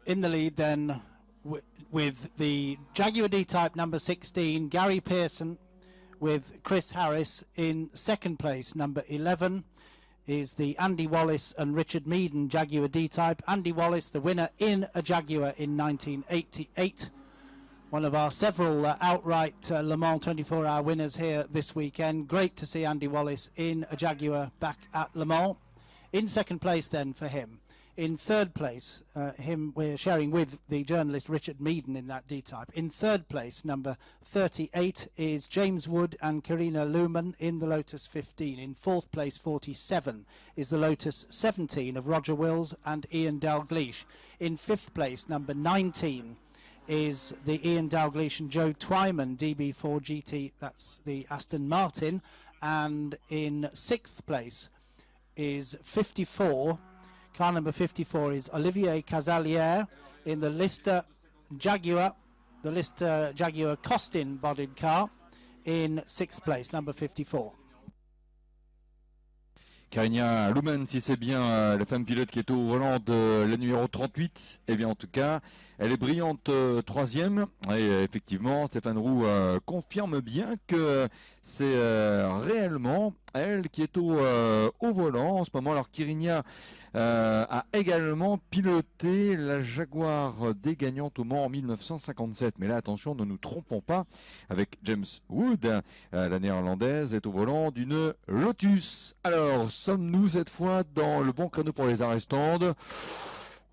Speaker 4: In the lead then with the Jaguar D-Type number 16, Gary Pearson with Chris Harris. In second place, number 11, is the Andy Wallace and Richard Meaden Jaguar D-Type. Andy Wallace, the winner in a Jaguar in 1988. One of our several outright Le Mans 24-hour winners here this weekend. Great to see Andy Wallace in a Jaguar back at Le Mans. In second place then for him. In third place, we're sharing with the journalist Richard Meaden in that D-Type. In third place, number 38, is James Wood and Carina Luhmann in the Lotus 15. In fourth place, 47, is the Lotus 17 of Roger Wills and Ian Dalglish. In fifth place, number 19, is the Ian Dalglish and Joe Twyman DB4 GT, that's the Aston Martin. And in sixth place is 54, car number 54 is Olivier Casalier in the Lister Jaguar, the Lister Jaguar Costin bodied car in sixth place, number 54.
Speaker 2: Carina Luhmann, si c'est bien la femme pilote qui est au volant de la numéro 38, eh bien en tout cas, elle est brillante troisième. Et effectivement, Stéphane Roux confirme bien que c'est réellement elle qui est au volant en ce moment. Alors Carina a également piloté la Jaguar D gagnante au Mans en 1957. Mais là, attention, ne nous trompons pas avec James Wood. La néerlandaise est au volant d'une Lotus. Alors, sommes-nous cette fois dans le bon créneau pour les arrestants?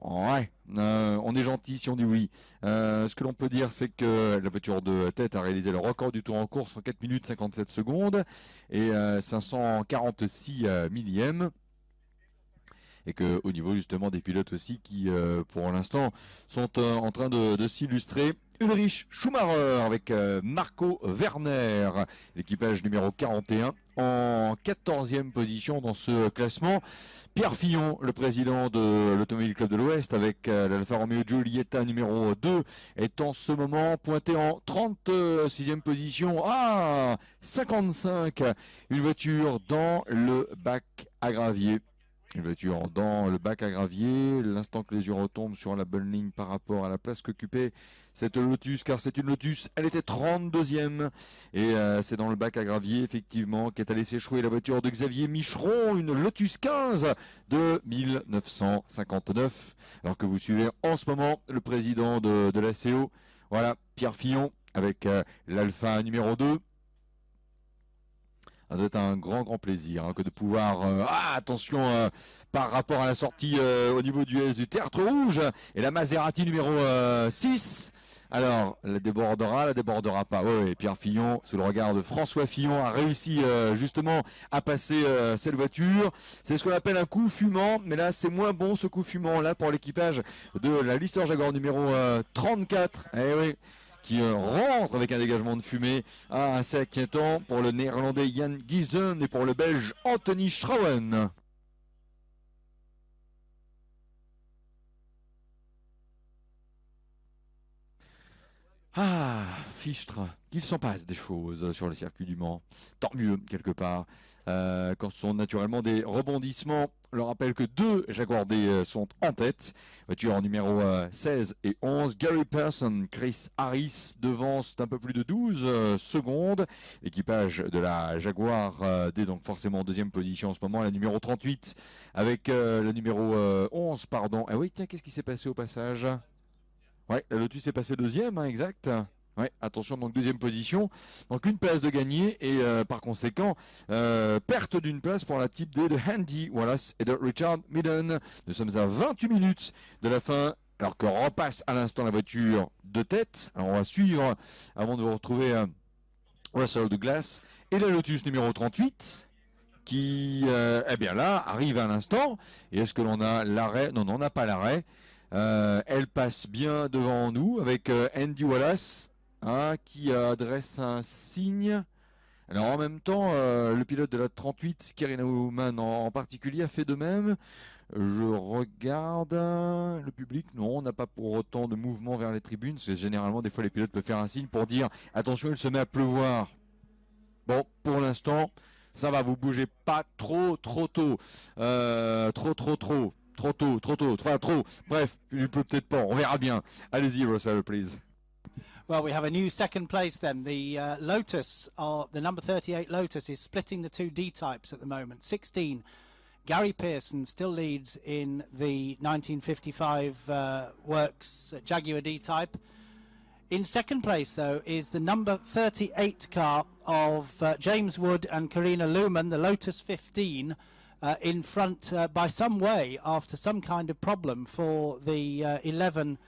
Speaker 2: Ouais, on est gentil si on dit oui. Ce que l'on peut dire, c'est que la voiture de tête a réalisé le record du tour en course en 4 minutes 57 secondes et 546 millièmes. Et qu'au niveau justement des pilotes aussi qui, pour l'instant, sont en train de s'illustrer. Ulrich Schumacher avec Marco Werner, l'équipage numéro 41 en 14e position dans ce classement. Pierre Fillon, le président de l'Automobile Club de l'Ouest, avec l'Alfa Romeo Giulietta numéro 2, est en ce moment pointé en 36e position. Ah, 55, une voiture dans le bac à gravier. Une voiture dans le bac à gravier, l'instant que les yeux retombent sur la bonne ligne par rapport à la place qu'occupait cette Lotus, car c'est une Lotus, elle était 32e, et c'est dans le bac à gravier, effectivement, qu'est allé s'échouer la voiture de Xavier Micheron, une Lotus 15 de 1959, alors que vous suivez en ce moment le président de la CO, voilà, Pierre Fillon, avec l'Alpha numéro 2. Ça doit être un grand plaisir que de pouvoir... attention, par rapport à la sortie au niveau du S du Tertre Rouge. Et la Maserati numéro 6. Alors, la débordera pas. Oui, Pierre Fillon, sous le regard de François Fillon, a réussi justement à passer cette voiture. C'est ce qu'on appelle un coup fumant. Mais là, c'est moins bon ce coup fumant là pour l'équipage de la Lister Jaguar numéro 34. Eh oui, qui rentre avec un dégagement de fumée assez inquiétant pour le néerlandais Jan Gisden et pour le belge Anthony Schrouwen. Ah, Fichtre, qu'il s'en passe des choses sur le circuit du Mans. Tant mieux, quelque part. Quand ce sont naturellement des rebondissements, on leur rappelle que 2 Jaguar D sont en tête. Voiture numéro 16 et 11. Gary Pearson, Chris Harris devance d'un peu plus de 12 secondes. L'équipage de la Jaguar D, donc forcément en deuxième position en ce moment. La numéro 38 avec le numéro 11, pardon. Ah oui, tiens, qu'est-ce qui s'est passé au passage ? Ouais, la Lotus est passée deuxième, exact. Ouais, attention, donc deuxième position. Donc une place de gagné et par conséquent, perte d'une place pour la type D de Andy Wallace et de Richard Midden. Nous sommes à 28 minutes de la fin, alors que repasse à l'instant la voiture de tête. Alors on va suivre avant de vous retrouver Russell Douglas et la Lotus numéro 38. Qui, eh bien là, arrive à l'instant. Et est-ce que l'on a l'arrêt ? Non, on n'a pas l'arrêt. Elle passe bien devant nous avec Andy Wallace qui adresse un signe. Alors en même temps, le pilote de la 38, Kerry Nauman en particulier, a fait de même. Je regarde le public. Non, on n'a pas pour autant de mouvement vers les tribunes. Parce que généralement, des fois, les pilotes peuvent faire un signe pour dire « Attention, il se met à pleuvoir ». Bon, pour l'instant, ça va, vous bougez pas trop tôt. Trop tôt. Bref, il peut peut-être pas. On verra bien. Allez-y, Russell, please.
Speaker 4: Well, we have a new second place then. The Lotus, the number 38 Lotus, is splitting the two D-types at the moment. 16, Gary Pearson still leads in the 1955 Works Jaguar D-type. In second place, though, is the number 38 car of James Wood and Karina Luhmann, the Lotus 15, in front by some way after some kind of problem for the 11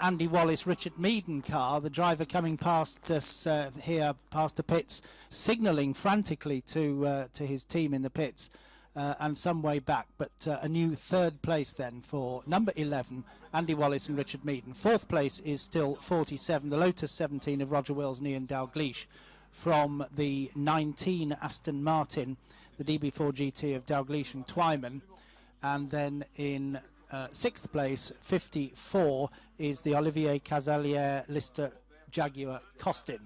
Speaker 4: Andy Wallace Richard Meaden car. The driver coming past us here past the pits, signalling frantically to his team in the pits and some way back, but a new third place then for number 11 Andy Wallace and Richard Meaden. Fourth place is still 47, the Lotus 17 of Roger Wills and Ian Dalgleish from the 19 Aston Martin, the DB4 GT of Dalgleish and Twyman. And then in sixth place, 54, is the Olivier Casalier Lister Jaguar Costin.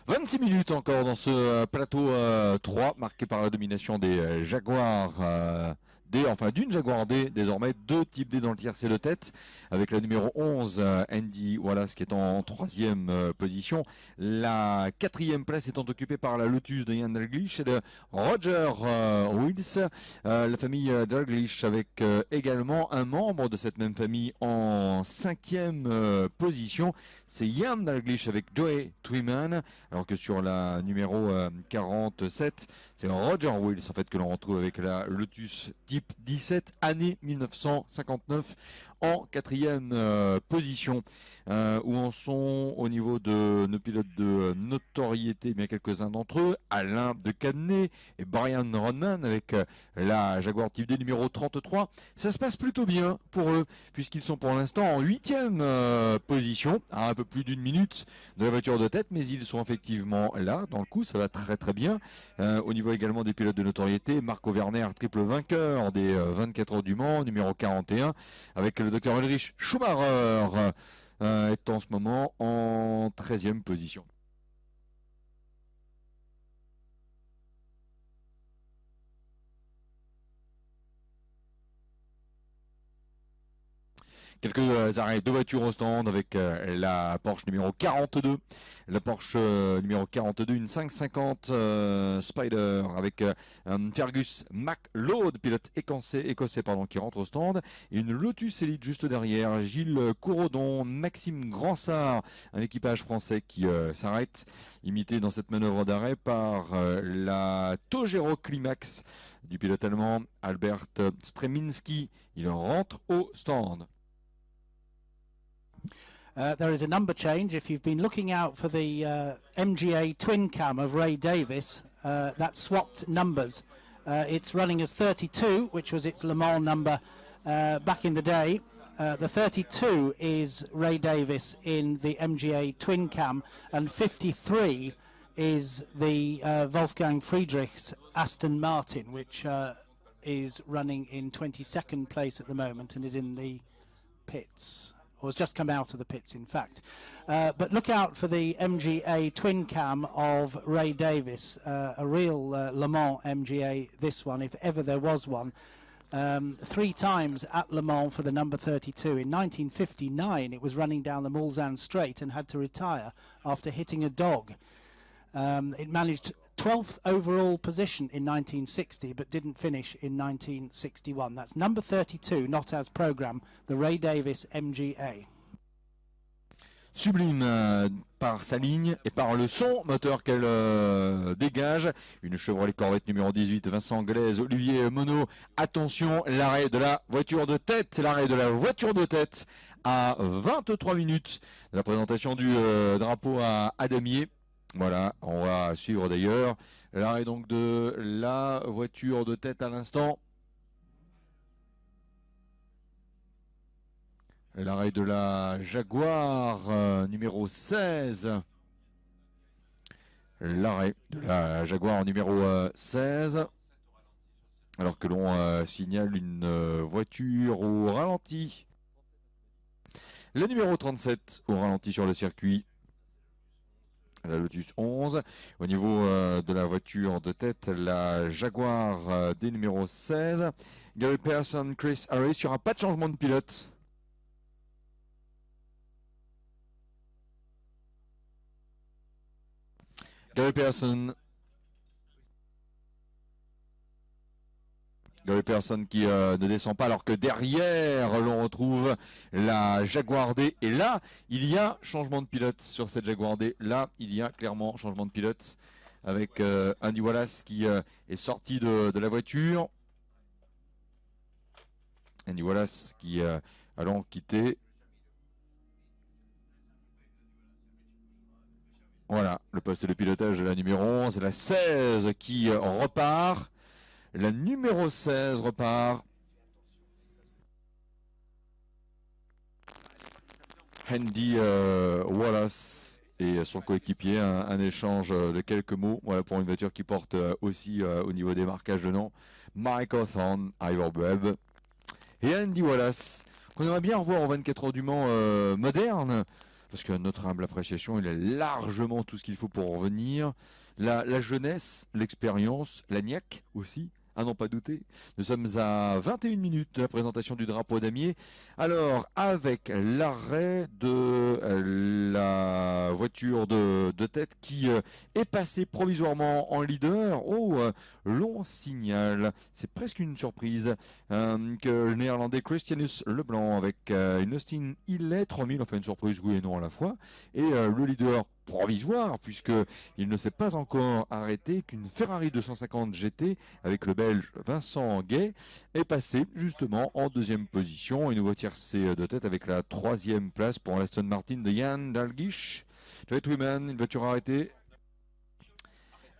Speaker 2: 26 minutes encore dans ce plateau 3, marqué par la domination des Jaguars D, enfin d'une Jaguar D, désormais 2 types D dans le tiercé de tête, avec la numéro 11, Andy Wallace, qui est en 3e position. La 4e place étant occupée par la Lotus de Ian Dalgleish et de Roger Wills. La famille Dalgleish avec également un membre de cette même famille en 5e position. C'est Ian Dalgleish avec Joey Twyman, alors que sur la numéro 47, c'est Roger Wills en fait que l'on retrouve avec la Lotus Type 17, année 1959, en 4e position. Où en sont au niveau de nos pilotes de notoriété, bien quelques-uns d'entre eux, Alain de Cadenet et Brian Rodman avec la Jaguar Type D numéro 33. Ça se passe plutôt bien pour eux, puisqu'ils sont pour l'instant en 8e position, à un peu plus d'1 minute de la voiture de tête, mais ils sont effectivement là, dans le coup, ça va très très bien. Au niveau également des pilotes de notoriété, Marco Werner, triple vainqueur des 24 heures du Mans, numéro 41, avec le Dr Ulrich Schumacher, est en ce moment en 13e position. Quelques arrêts de voitures au stand avec la Porsche numéro 42. La Porsche numéro 42, une 550 Spider avec Fergus McLeod, pilote écossais qui rentre au stand. Et une Lotus Elite juste derrière. Gilles Courodon, Maxime Gransart, un équipage français qui s'arrête, imité dans cette manœuvre d'arrêt par la Togero Climax du pilote allemand Albert Streminski. Il rentre au stand.
Speaker 4: There is a number change. If you've been looking out for the MGA twin cam of Ray Davis, that swapped numbers. It's running as 32, which was its Le Mans number back in the day. The 32 is Ray Davis in the MGA twin cam, and 53 is the Wolfgang Friedrichs Aston Martin, which is running in 22nd place at the moment and is in the pits. Or has just come out of the pits, in fact. But look out for the MGA twin cam of Ray Davis, a real Le Mans MGA, this one, if ever there was one. 3 times at Le Mans for the number 32. In 1959, it was running down the Mulsanne Straight and had to retire after hitting a dog. It managed 12th overall position in 1960, but didn't finish in 1961. That's number 32, not as programme, the Ray Davis MGA.
Speaker 2: Sublime par sa ligne et par le son moteur qu'elle dégage. Une Chevrolet Corvette numéro 18, Vincent Glaise, Olivier Monod. Attention, l'arrêt de la voiture de tête. C'est l'arrêt de la voiture de tête à 23 minutes de la présentation du drapeau à damier. Voilà, on va suivre d'ailleurs l'arrêt donc de la voiture de tête à l'instant. L'arrêt de la Jaguar numéro 16. L'arrêt de la Jaguar numéro 16. Alors que l'on signale une voiture au ralenti. Le numéro 37 au ralenti sur le circuit. La Lotus 11. Au niveau de la voiture de tête, la Jaguar des numéros 16. Gary Pearson, Chris Harris. Il n'y aura pas de changement de pilote. Gary Pearson qui ne descend pas, alors que derrière l'on retrouve la Jaguar D. Et là, il y a changement de pilote sur cette Jaguar D. Là, il y a clairement changement de pilote avec Andy Wallace qui est sorti de la voiture. Andy Wallace qui allant quitter. Voilà, le poste de pilotage de la numéro 11, la 16 qui repart. La numéro 16 repart. Andy Wallace et son coéquipier, un échange de quelques mots, voilà, pour une voiture qui porte aussi au niveau des marquages de nom Mike Hawthorne, Ivor Webb et Andy Wallace, qu'on aimerait bien revoir en 24 heures du Mans moderne. Parce que notre humble appréciation, il a largement tout ce qu'il faut pour revenir. La jeunesse, l'expérience, la niaque aussi, à n'en pas douter. Nous sommes à 21 minutes de la présentation du drapeau damier. Alors, avec l'arrêt de la voiture de tête qui est passée provisoirement en leader, l'on signale, c'est presque une surprise, que le néerlandais Christianus Leblanc avec une Austin Hillet 3000, enfin une surprise oui et non à la fois, et le leader provisoire, puisqu'il ne s'est pas encore arrêté qu'une Ferrari 250 GT avec le Belge Vincent Gay est passé justement en deuxième position. Une nouveau tiercé de tête avec la troisième place pour l'Aston Martin de Jan Dalgish. Joey Wiman, une voiture arrêtée.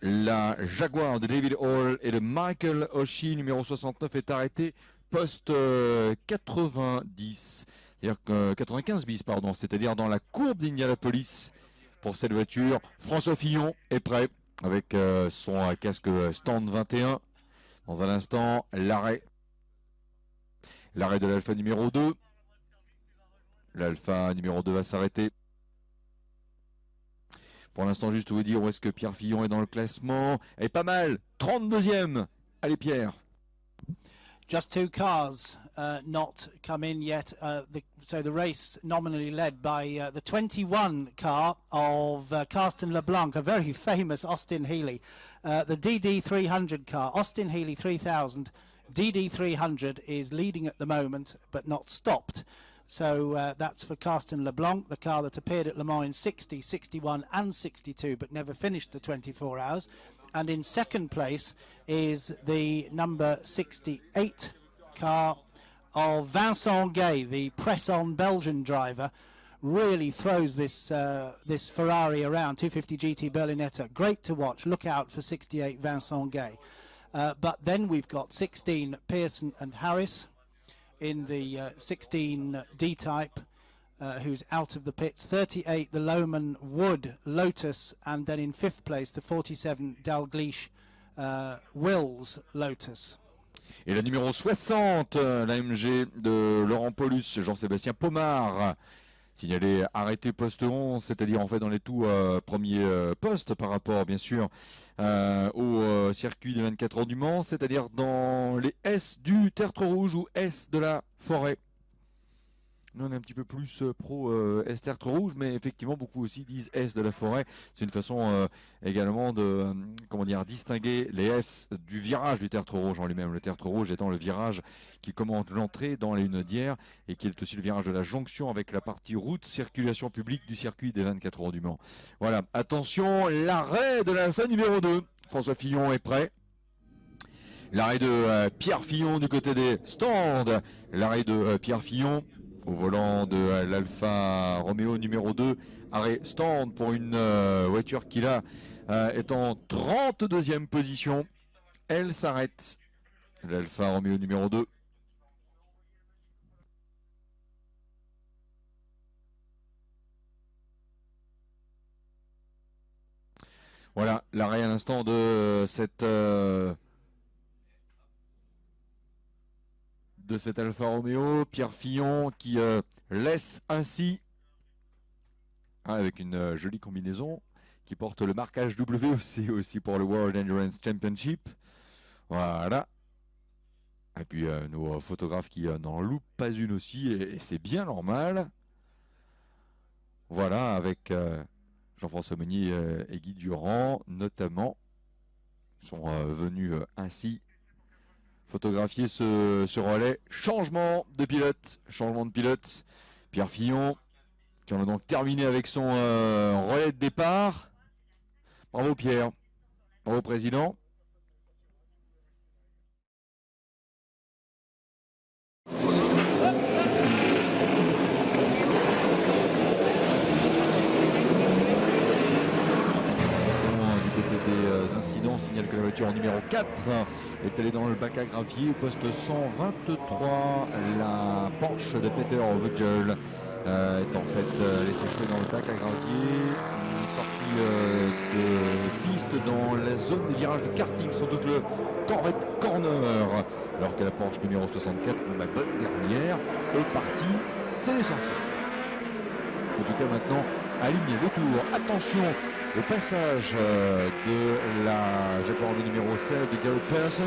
Speaker 2: La Jaguar de David Hall et de Michael Oshie, numéro 69, est arrêtée poste 90, c'est-à-dire 95 bis, pardon, c'est-à-dire dans la courbe d'Indianapolis. Pour cette voiture, François Fillon est prêt avec son casque stand 21. Dans un instant, l'arrêt de l'Alpha numéro 2. L'Alpha numéro 2 va s'arrêter. Pour l'instant, juste vous dire où est-ce que Pierre Fillon est dans le classement. Et pas mal, 32e. Allez Pierre.
Speaker 4: Just two cars not come in yet. So the race nominally led by the 21 car of Carsten LeBlanc, a very famous Austin Healey. The DD300 car, Austin Healey 3000, DD300 is leading at the moment, but not stopped. So that's for Carsten LeBlanc, the car that appeared at Le Mans in 60, 61 and 62, but never finished the 24 hours. And in second place is the number 68 car of Vincent Gay, the press-on Belgian driver. Really throws this this Ferrari around, 250 GT Berlinetta. Great to watch. Look out for 68 Vincent Gay. But then we've got 16 Pearson and Harris in the 16 D-type. Who's out of the pits, 38 the Lohmann Wood Lotus, and then in fifth place the 47 Dalgleish Wills Lotus.
Speaker 2: Et la numéro 60, l'AMG de Laurent Paulus, Jean-Sébastien Pomard, signalé arrêté poste 11, c'est-à-dire en fait dans les tout premiers postes par rapport bien sûr au circuit des 24 heures du Mans, c'est-à-dire dans les S du Tertre Rouge ou S de la Forêt. Nous on est un petit peu plus pro S Tertre Rouge, mais effectivement beaucoup aussi disent S de la Forêt. C'est une façon également de distinguer les S du virage du Tertre Rouge en lui-même. Le Tertre Rouge étant le virage qui commande l'entrée dans les Hunaudières et qui est aussi le virage de la jonction avec la partie route circulation publique du circuit des 24 heures du Mans. Voilà, attention, l'arrêt de l'Alpha numéro 2. François Fillon est prêt. L'arrêt de Pierre Fillon du côté des stands. L'arrêt de Pierre Fillon au volant de l'Alfa Romeo numéro 2, arrêt stand pour une voiture qui là est en 32e position. Elle s'arrête. L'Alfa Romeo numéro 2. Voilà, l'arrêt à l'instant de cette Alfa Romeo, Pierre Fillon qui laisse ainsi, avec une jolie combinaison, qui porte le marquage WC aussi pour le World Endurance Championship. Voilà. Et puis nos photographes qui n'en loupent pas une aussi, et c'est bien normal. Voilà, avec Jean-François Meunier et Guy Durand, notamment, sont venus ainsi photographier ce relais. Changement de pilote. Pierre Fillon, qui en a donc terminé avec son relais de départ. Bravo Pierre, bravo président. Incidents, signale que la voiture numéro 4 est allée dans le bac à gravier, poste 123. La Porsche de Peter Vogel est en fait laissée échouer dans le bac à gravier. Une sortie de piste dans la zone des virages de karting sur double Corvette Corner, alors que la Porsche numéro 64, ma bonne dernière, est partie. C'est l'essentiel. En tout cas maintenant, aligner le tour. Attention au passage de la Jaguar numéro 16 de Garrett Pearson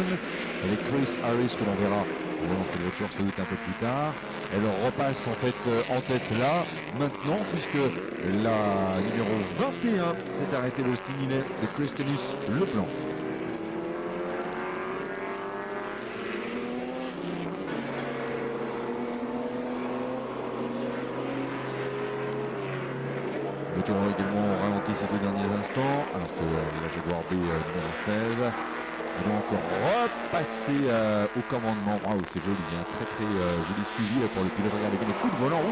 Speaker 2: avec Chris Harris que l'on verra dans cette voiture sans doute un peu plus tard. Elle repasse en fait en tête là maintenant, puisque la numéro 21 s'est arrêtée le Stiminet de Christianus Leplan. Le tour également ralenti ces 2 derniers instants, alors que la Jaguar B numéro 16 va donc repasser au commandement. Waouh, c'est joli, hein, très joli suivi pour le pilote. Regardez bien les coups de volant.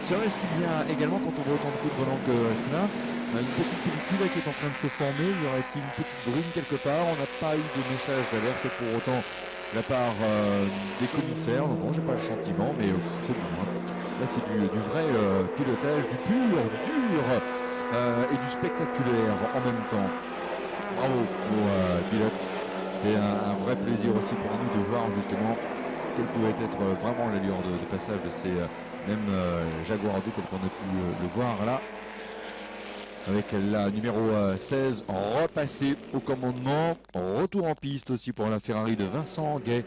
Speaker 2: C'est vrai ce qu'il y a également quand on voit autant de coups de volant que cela. Une petite pellicule qui est en train de se former. Il y aurait une petite brune quelque part. On n'a pas eu de message d'alerte pour autant de la part des commissaires. Donc bon, j'ai pas le sentiment, mais c'est bon. Hein. Là, c'est du vrai pilotage, du pur, du dur et du spectaculaire en même temps. Bravo aux pilotes. C'est un vrai plaisir aussi pour nous de voir justement quelle pouvait être vraiment l'allure de passage de ces mêmes Jaguar 2 comme on a pu le voir là. Avec la numéro 16 repassée au commandement. Retour en piste aussi pour la Ferrari de Vincent Gay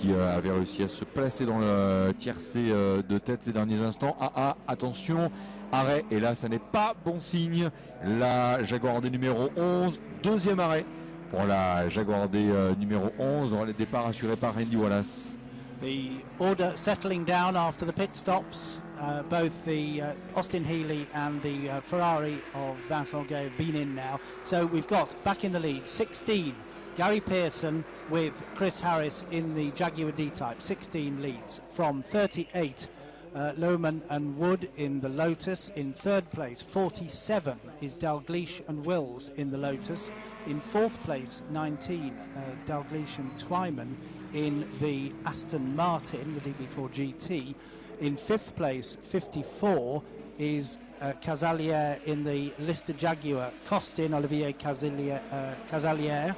Speaker 2: qui avait réussi à se placer dans le tiercé de tête ces derniers instants. Attention, arrêt. Et là, ça n'est pas bon signe. La Jaguar D numéro 11, deuxième arrêt pour la Jaguar D numéro 11. Le départ assuré par Randy Wallace.
Speaker 4: The order settling down after the pit stops. Both the Austin Healey and the Ferrari of Vincent Gay have been in now. So we've got back in the lead 16 Gary Pearson with Chris Harris in the Jaguar D-Type. 16 leads from 38 Lohman and Wood in the Lotus. In third place 47 is Dalgleish and Wills in the Lotus. In fourth place 19 Dalgleish and Twyman in the Aston Martin, the DB4 GT. In fifth place, 54, is Casalier in the Lister Jaguar, Costin Olivier Casalier.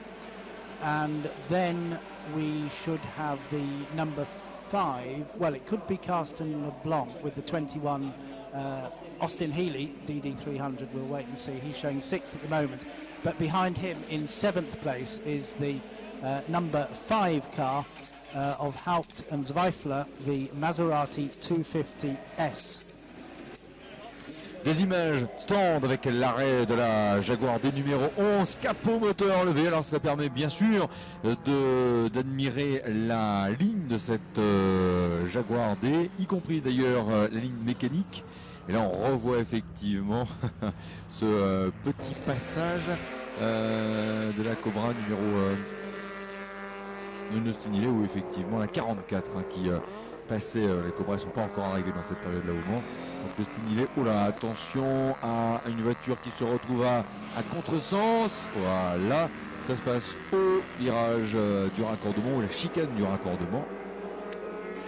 Speaker 4: And then we should have the number 5, well, it could be Carsten LeBlanc with the 21 Austin Healey, DD300, we'll wait and see. He's showing 6 at the moment. But behind him in 7th place is the number 5 car of Haupt and Zweifler, the Maserati 250S.
Speaker 2: Des images stand avec l'arrêt de la Jaguar D numéro 11, capot moteur levé. Alors cela permet bien sûr d'admirer la ligne de cette Jaguar D, y compris d'ailleurs la ligne mécanique. Et là on revoit effectivement ce petit passage de la Cobra numéro une stimulée où effectivement la 44 qui passait, les Cobras ne sont pas encore arrivés dans cette période là au moins. Donc le stimulé, oh là, attention à une voiture qui se retrouve à contresens. Voilà, ça se passe au virage du raccordement ou la chicane du raccordement.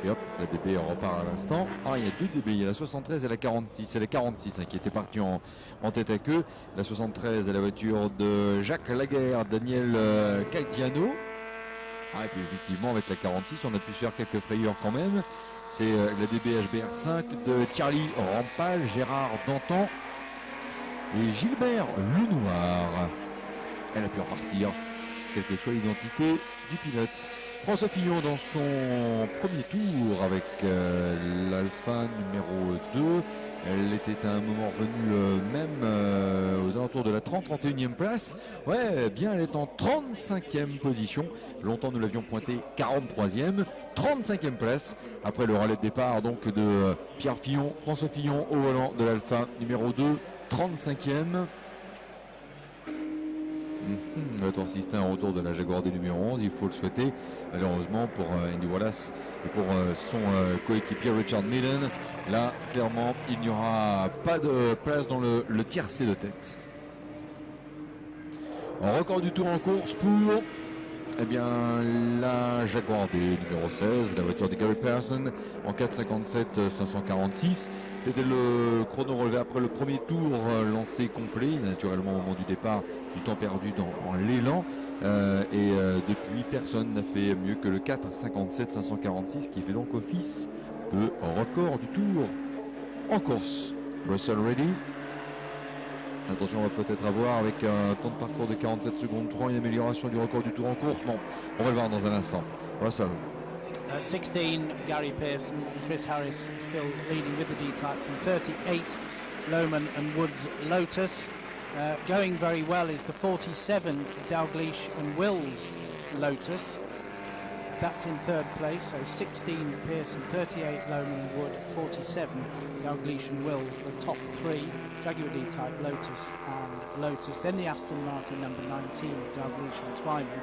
Speaker 2: Et hop, la DB repart à l'instant. Il y a 2 DB, il y a la 73 et la 46. C'est la 46 qui était partie en tête à queue. La 73 est la voiture de Jacques Laguerre, Daniel Caldiano. Et puis effectivement avec la 46 on a pu se faire quelques frayeurs quand même. C'est la DB HBR5 de Charlie Rampal, Gérard Dantan et Gilbert Lenoir. Elle a pu repartir, quelle que soit l'identité du pilote. François Fillon dans son premier tour avec l'Alpha numéro 2. Elle était à un moment revenue même aux alentours de la 30-31e place. Ouais, bien, elle est en 35e position. Longtemps nous l'avions pointé 43e. 35e place après le relais de départ donc de Pierre Fillon, François Fillon au volant de l'Alpha numéro 2. 35e. Le tour assisté un retour de la Jaguar D numéro 11, il faut le souhaiter malheureusement pour Andy Wallace et pour son coéquipier Richard Millen. Là clairement il n'y aura pas de place dans le tiercé de tête. En record du tour en course pour la Jaguar D numéro 16, la voiture de Gary Pearson en 4,57 546. C'était le chrono relevé après le premier tour lancé complet, naturellement au moment du départ, du temps perdu dans l'élan. Depuis, personne n'a fait mieux que le 4,57 546 qui fait donc office de record du tour en course. Russell ready. Attention, on va peut-être avoir avec un temps de parcours de 47 secondes 3 une amélioration du record du tour en course. Bon, on va le voir dans un instant. Russell.
Speaker 4: 16, Gary Pearson and Chris Harris still leading with the D-Type from 38, Lohman and Woods Lotus. Going very well is the 47, Dalgleish and Wills Lotus. That's in third place, so 16 Pearson, 38 Lohman and Wood, 47 Dalgleish and Wills, the top 3. Jaguar D-Type, Lotus and Lotus. Then the Aston Martin number 19 of Dalgleish and Twyman.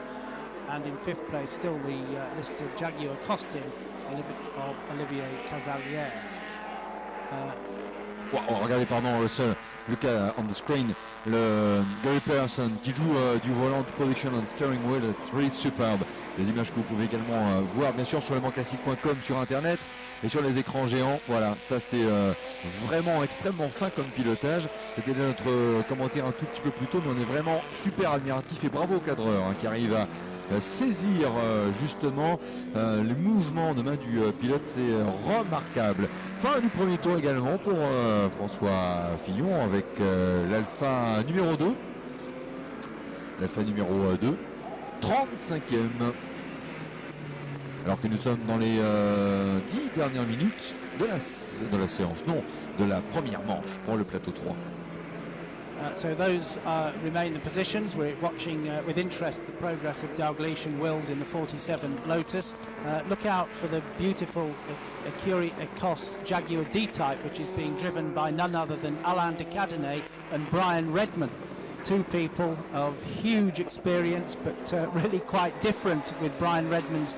Speaker 4: And in fifth place, still the listed Jaguar Costin of Olivier Casalier.
Speaker 2: Wow, regardez, pardon, Lucas on the screen, le Gary Pearson qui joue du volant de production and steering wheel, it's really superbe. Des images que vous pouvez également voir bien sûr sur leMansClassic.com sur internet et sur les écrans géants. Voilà, ça c'est vraiment extrêmement fin comme pilotage. C'était notre commentaire un tout petit peu plus tôt, mais on est vraiment super admiratif et bravo au cadreur qui arrive à saisir justement les mouvements de main du pilote, c'est remarquable. Fin du premier tour également pour François Fillon avec l'Alpha numéro 2. L'Alpha numéro 2, 35e. Alors que nous sommes dans les 10 dernières minutes de la séance, non, de la première manche pour le plateau 3.
Speaker 4: So those remain the positions. We're watching with interest the progress of Dalgleish and Wills in the 47 Lotus. Look out for the beautiful Écurie Écosse Jaguar D-Type, which is being driven by none other than Alain de Cadenet and Brian Redman. Two people of huge experience, but really quite different, with Brian Redman's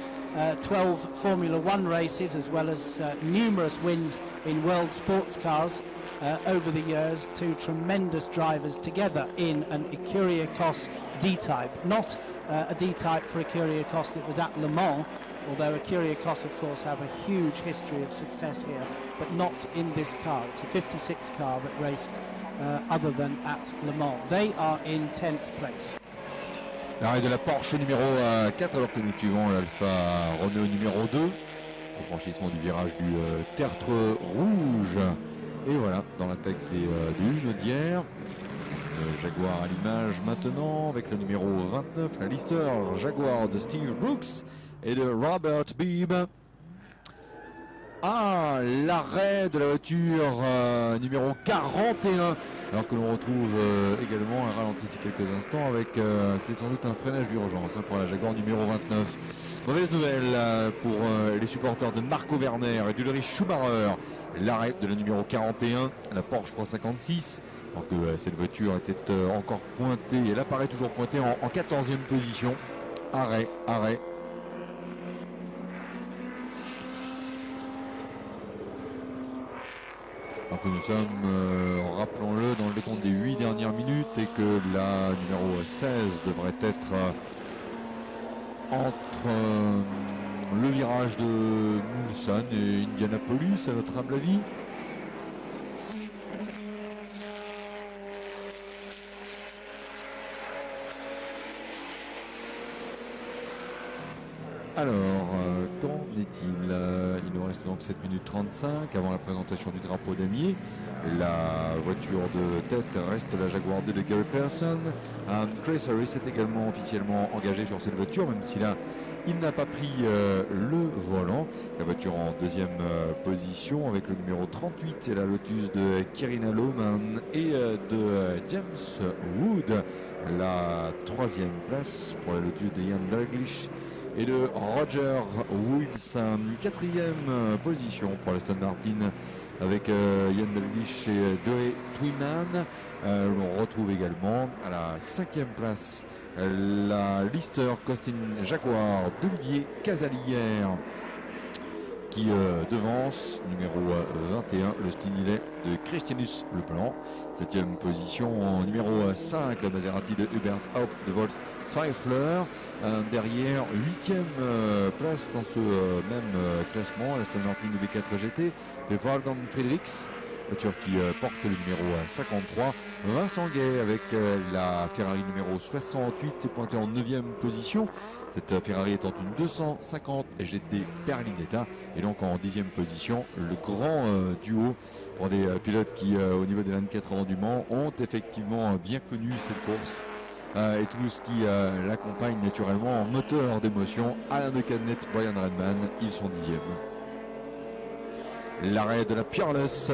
Speaker 4: 12 Formula One races, as well as numerous wins in world sports cars. Over the years, two tremendous drivers together in an Écurie Écosse D-Type. Not a D-Type for Écurie Écosse that was at Le Mans, although Écurie Écosse of course have a huge history of success here, but not in this car. It's a 56 car that raced other than at Le Mans. They are in 10th place.
Speaker 2: L'arrêt de la Porsche numéro 4 alors que nous suivons l'Alfa Romeo numéro 2. Au franchissement du virage du tertre rouge. Et voilà, dans l'attaque des Hunaudières. Le Jaguar à l'image maintenant avec le numéro 29, la Lister Jaguar de Steve Brooks et de Robert Beebe. Ah, l'arrêt de la voiture numéro 41. Alors que l'on retrouve également un ralenti ces quelques instants avec, c'est sans doute un freinage d'urgence pour la Jaguar numéro 29. Mauvaise nouvelle pour les supporters de Marco Werner et d'Ulrich Schumacher. L'arrêt de la numéro 41, la Porsche 356. Alors que cette voiture était encore pointée, elle apparaît toujours pointée en 14e position. Arrêt. Alors que nous sommes, rappelons-le, dans le décompte des 8 dernières minutes et que la numéro 16 devrait être entre le virage de Mulsanne et Indianapolis, à notre humble avis. Alors, qu'en est-il? Il nous reste donc 7 minutes 35 avant la présentation du drapeau damier. La voiture de tête reste la Jaguar de Gary Pearson. Chris Harris est également officiellement engagé sur cette voiture, même si là, il n'a pas pris le volant. La voiture en deuxième position avec le numéro 38, c'est la Lotus de Kirina Lohmann et de James Wood. La troisième place pour la Lotus de Ian Dalgleish et de Roger Wilson. Quatrième position pour l'Aston Martin avec Ian Dalgleish et Joey Twyman. On retrouve également à la cinquième place la Lister Costin Jaguar d'Olivier Casalier qui devance numéro 21 le Stinillet de Christianus Leblanc. Septième position en numéro 5 la Maserati de Hubert Haupt de Wolf Zweifler. Derrière, 8e place dans ce même classement, l'Aston Martin V4 GT de Wolfgang Friedrichs, voiture qui porte le numéro 53. Vincent Gay avec la Ferrari numéro 68 est pointé en 9e position. Cette Ferrari étant une 250 GT Berlinetta et donc en 10e position le grand duo pour des pilotes qui au niveau des 24 ans du Mans ont effectivement bien connu cette course. Et tout ce qui l'accompagne naturellement en moteur d'émotion. Alain de Cadenet, Brian Redman, ils sont 10e. L'arrêt de la Peerless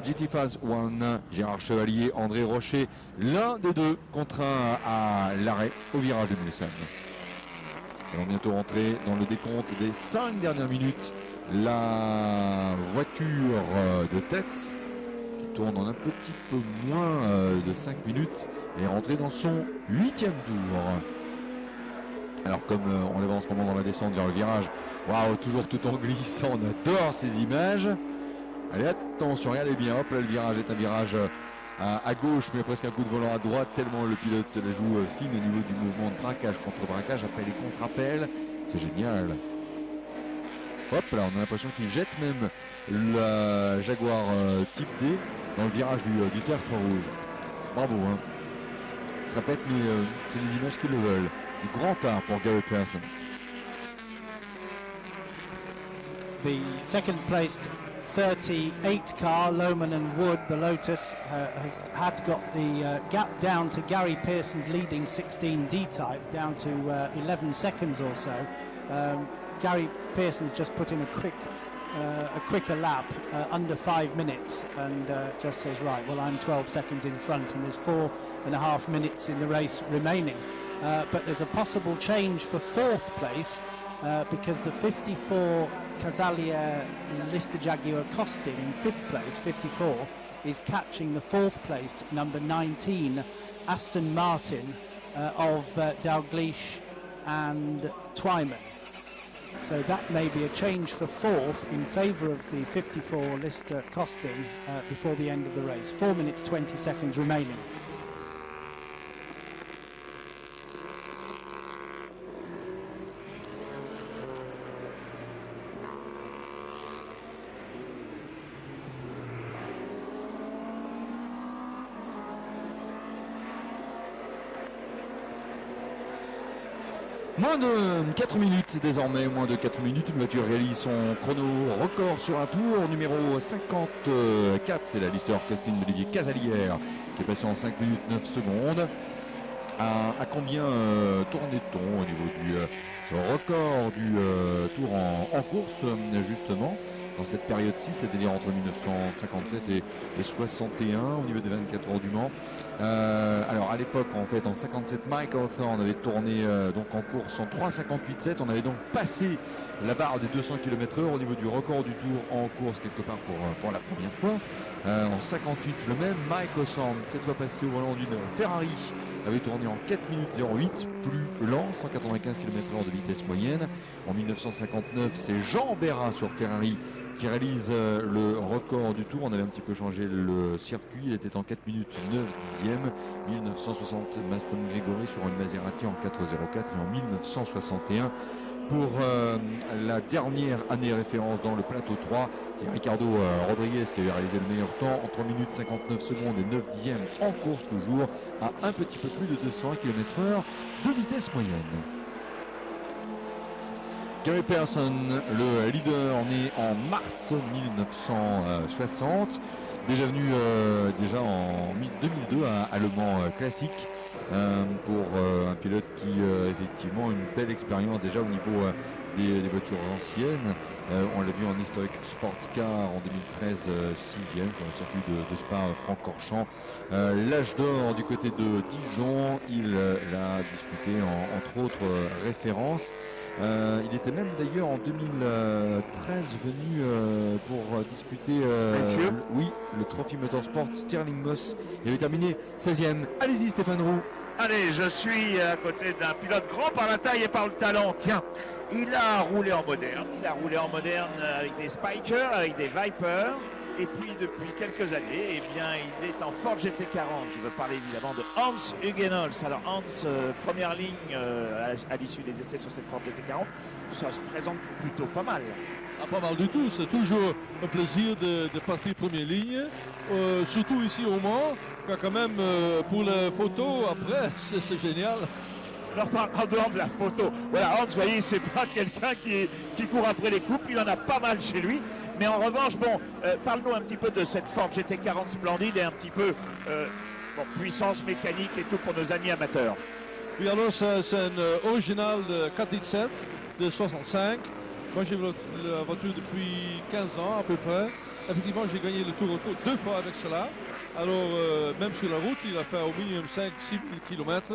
Speaker 2: GT Phase 1, Gérard Chevalier, André Rocher, l'un des deux contraint à l'arrêt au virage de Mulsanne. Nous allons bientôt rentrer dans le décompte des 5 dernières minutes. La voiture de tête tourne en un petit peu moins de 5 minutes et est rentré dans son 8e tour. Alors comme on les voit en ce moment dans la descente vers le virage, waouh, toujours tout en glissant, on adore ces images. Allez, attention, regardez bien, hop là le virage est un virage à gauche, mais presque un coup de volant à droite, tellement le pilote la joue fine au niveau du mouvement de braquage, contre-braquage, appel et contre-appel. C'est génial. Hop là, on a l'impression qu'il jette même la Jaguar Type D dans le virage du tertre rouge. Bravo, hein. Ça répète, mais c'est les images qui le veulent. Du grand art pour Gary Pearson.
Speaker 4: The second placed 38 car, Lohman and Wood, the Lotus, had got the gap down to Gary Pearson's leading 16 D-type, down to 11 seconds or so. Gary Pearson's just put in a quicker lap, under 5 minutes, and just says, right, well, I'm 12 seconds in front, and there's 4.5 minutes in the race remaining. But there's a possible change for 4th place, because the 54 Casalier Lister Jaguar Costin in 5th place, 54, is catching the 4th placed number 19 Aston Martin of Dalgleish and Twyman. So that may be a change for 4th in favour of the 54 Lister Costin before the end of the race. 4 minutes 20 seconds remaining.
Speaker 2: Moins de 4 minutes désormais, moins de 4 minutes, une voiture réalise son chrono record sur un tour, numéro 54, c'est la Lister Costin d'Olivier Casalière qui est passé en 5 minutes 9 secondes. À combien tournait-on au niveau du record du tour en course justement dans cette période-ci, c'est-à-dire entre 1957 et 61 au niveau des 24 heures du Mans. Alors à l'époque, en fait, en 57, Mike Hawthorne avait tourné donc en course en 3,58,7. On avait donc passé la barre des 200 km/h au niveau du record du tour en course quelque part pour la première fois. En 58, le même Mike Hawthorne, cette fois passé au volant d'une Ferrari, avait tourné en 4 minutes 08, plus lent, 195 km/h de vitesse moyenne. En 1959, c'est Jean Berra sur Ferrari qui réalise le record du tour. On avait un petit peu changé le circuit, il était en 4 minutes 9 dixièmes. 1960, Maston Gregory sur une Maserati en 4,04 et en 1961 pour la dernière année référence dans le plateau 3, c'est Ricardo Rodriguez qui avait réalisé le meilleur temps en 3 minutes 59 secondes et 9 dixièmes en course, toujours à un petit peu plus de 200 km/h de vitesse moyenne. Gary Pearson, le leader, né en mars 1960, déjà venu déjà en 2002 à Le Mans classique, pour un pilote qui effectivement une belle expérience déjà au niveau des voitures anciennes. On l'a vu en Historic Sports Car en 2013, 6e sur le circuit de Spa-Francorchamps. L'âge d'or du côté de Dijon, il l'a disputé entre autres références. Il était même d'ailleurs en 2013 venu pour disputer le Trophy Motorsport Stirling Moss. Il avait terminé 16e. Allez-y Stéphane Roux.
Speaker 5: Allez, je suis à côté d'un pilote grand par la taille et par le talent. Tiens, il a roulé en moderne. Il a roulé en moderne avec des Spikers, avec des Vipers. Et puis depuis quelques années, eh bien, il est en Ford GT40. Je veux parler évidemment de Hans Hugenholz. Alors Hans, première ligne à l'issue des essais sur cette Ford GT40, ça se présente plutôt pas mal.
Speaker 6: Ah, pas mal du tout, c'est toujours un plaisir de partir première ligne, surtout ici au Mans, quand même pour la photo après, c'est génial.
Speaker 5: Alors en dehors de la photo, voilà, Hans, vous voyez, c'est pas quelqu'un qui court après les coupes, il en a pas mal chez lui. Mais en revanche, bon, parle-nous un petit peu de cette Ford GT40 splendide et un petit peu puissance mécanique et tout pour nos amis amateurs.
Speaker 6: Oui, alors c'est un original de 4.7 de 65. Moi j'ai la voiture depuis 15 ans à peu près. Effectivement, j'ai gagné le Tour Auto 2 fois avec cela. Alors même sur la route, il a fait au minimum 5-6 000 km.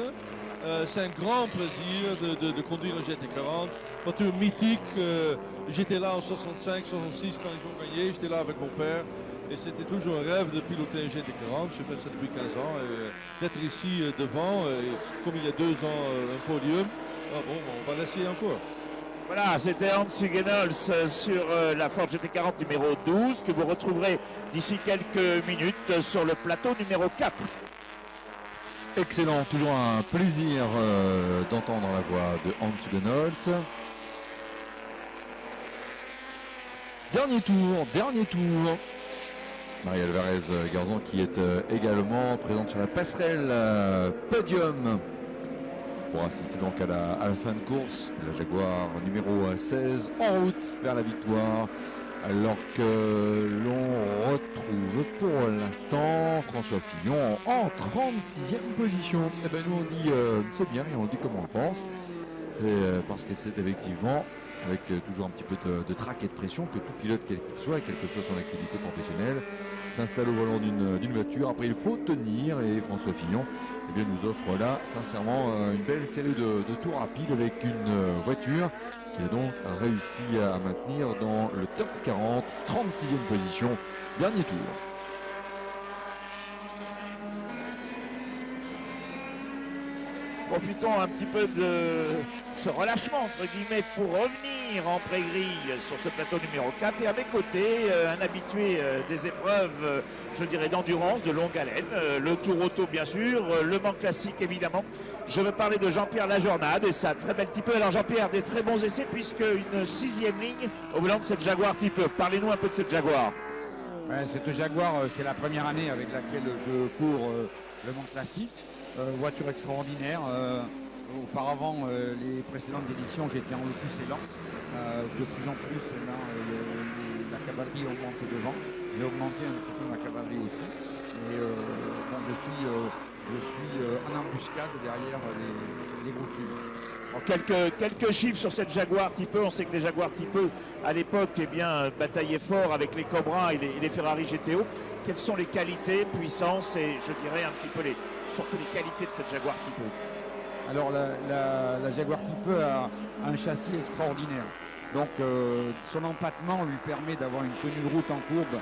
Speaker 6: C'est un grand plaisir de conduire un GT40, voiture mythique. J'étais là en 65, 66 quand ils ont gagné, j'étais là avec mon père. Et c'était toujours un rêve de piloter un GT40. J'ai fait ça depuis 15 ans. Et d'être ici devant, et comme il y a 2 ans, un podium, on va l'essayer encore.
Speaker 5: Voilà, c'était Hans Hugenholz sur la Ford GT40 numéro 12 que vous retrouverez d'ici quelques minutes sur le plateau numéro 4.
Speaker 2: Excellent, toujours un plaisir d'entendre la voix de Hans Hugenholz. Dernier tour. Marie Alvarez Garzon qui est également présente sur la passerelle podium pour assister donc à la fin de course. La Jaguar numéro 16 en route vers la victoire. Alors que l'on retrouve pour l'instant François Fillon en 36e position. Eh ben nous on dit c'est bien et on dit comme on le pense. Parce que c'est effectivement avec toujours un petit peu de trac et de pression que tout pilote quel qu'il soit, quelle que soit son activité professionnelle, s'installe au volant d'une voiture. Après il faut tenir et François Fillon nous offre là sincèrement une belle série de tours rapides avec une voiture qu'il a donc réussi à maintenir dans le top 40, 36e position, dernier tour.
Speaker 5: Profitons un petit peu de ce relâchement entre guillemets pour revenir en pré-grille sur ce plateau numéro 4 et à mes côtés un habitué des épreuves je dirais d'endurance, de longue haleine, le Tour Auto bien sûr, le Mans Classique évidemment. Je veux parler de Jean-Pierre Lajournade et sa très belle Type E. Alors Jean-Pierre, des très bons essais puisque une 6e ligne au volant de cette Jaguar Type E. Parlez-nous un peu de cette Jaguar.
Speaker 7: Ouais, cette Jaguar, c'est la première année avec laquelle je cours le Mans Classique. Voiture extraordinaire. Auparavant, les précédentes éditions, j'étais en Lotus Elan. De plus en plus, là, la cavalerie augmente devant. J'ai augmenté un petit peu ma cavalerie aussi. Et je suis en embuscade derrière les rotules.
Speaker 5: Quelques chiffres sur cette Jaguar Type E. On sait que les Jaguar Type E, à l'époque, bataillaient fort avec les Cobra et les Ferrari GTO. Quelles sont les qualités, puissances et je dirais un petit peu surtout les qualités de cette Jaguar Type E?
Speaker 7: Alors la Jaguar Type E a un châssis extraordinaire. Donc son empattement lui permet d'avoir une tenue de route en courbe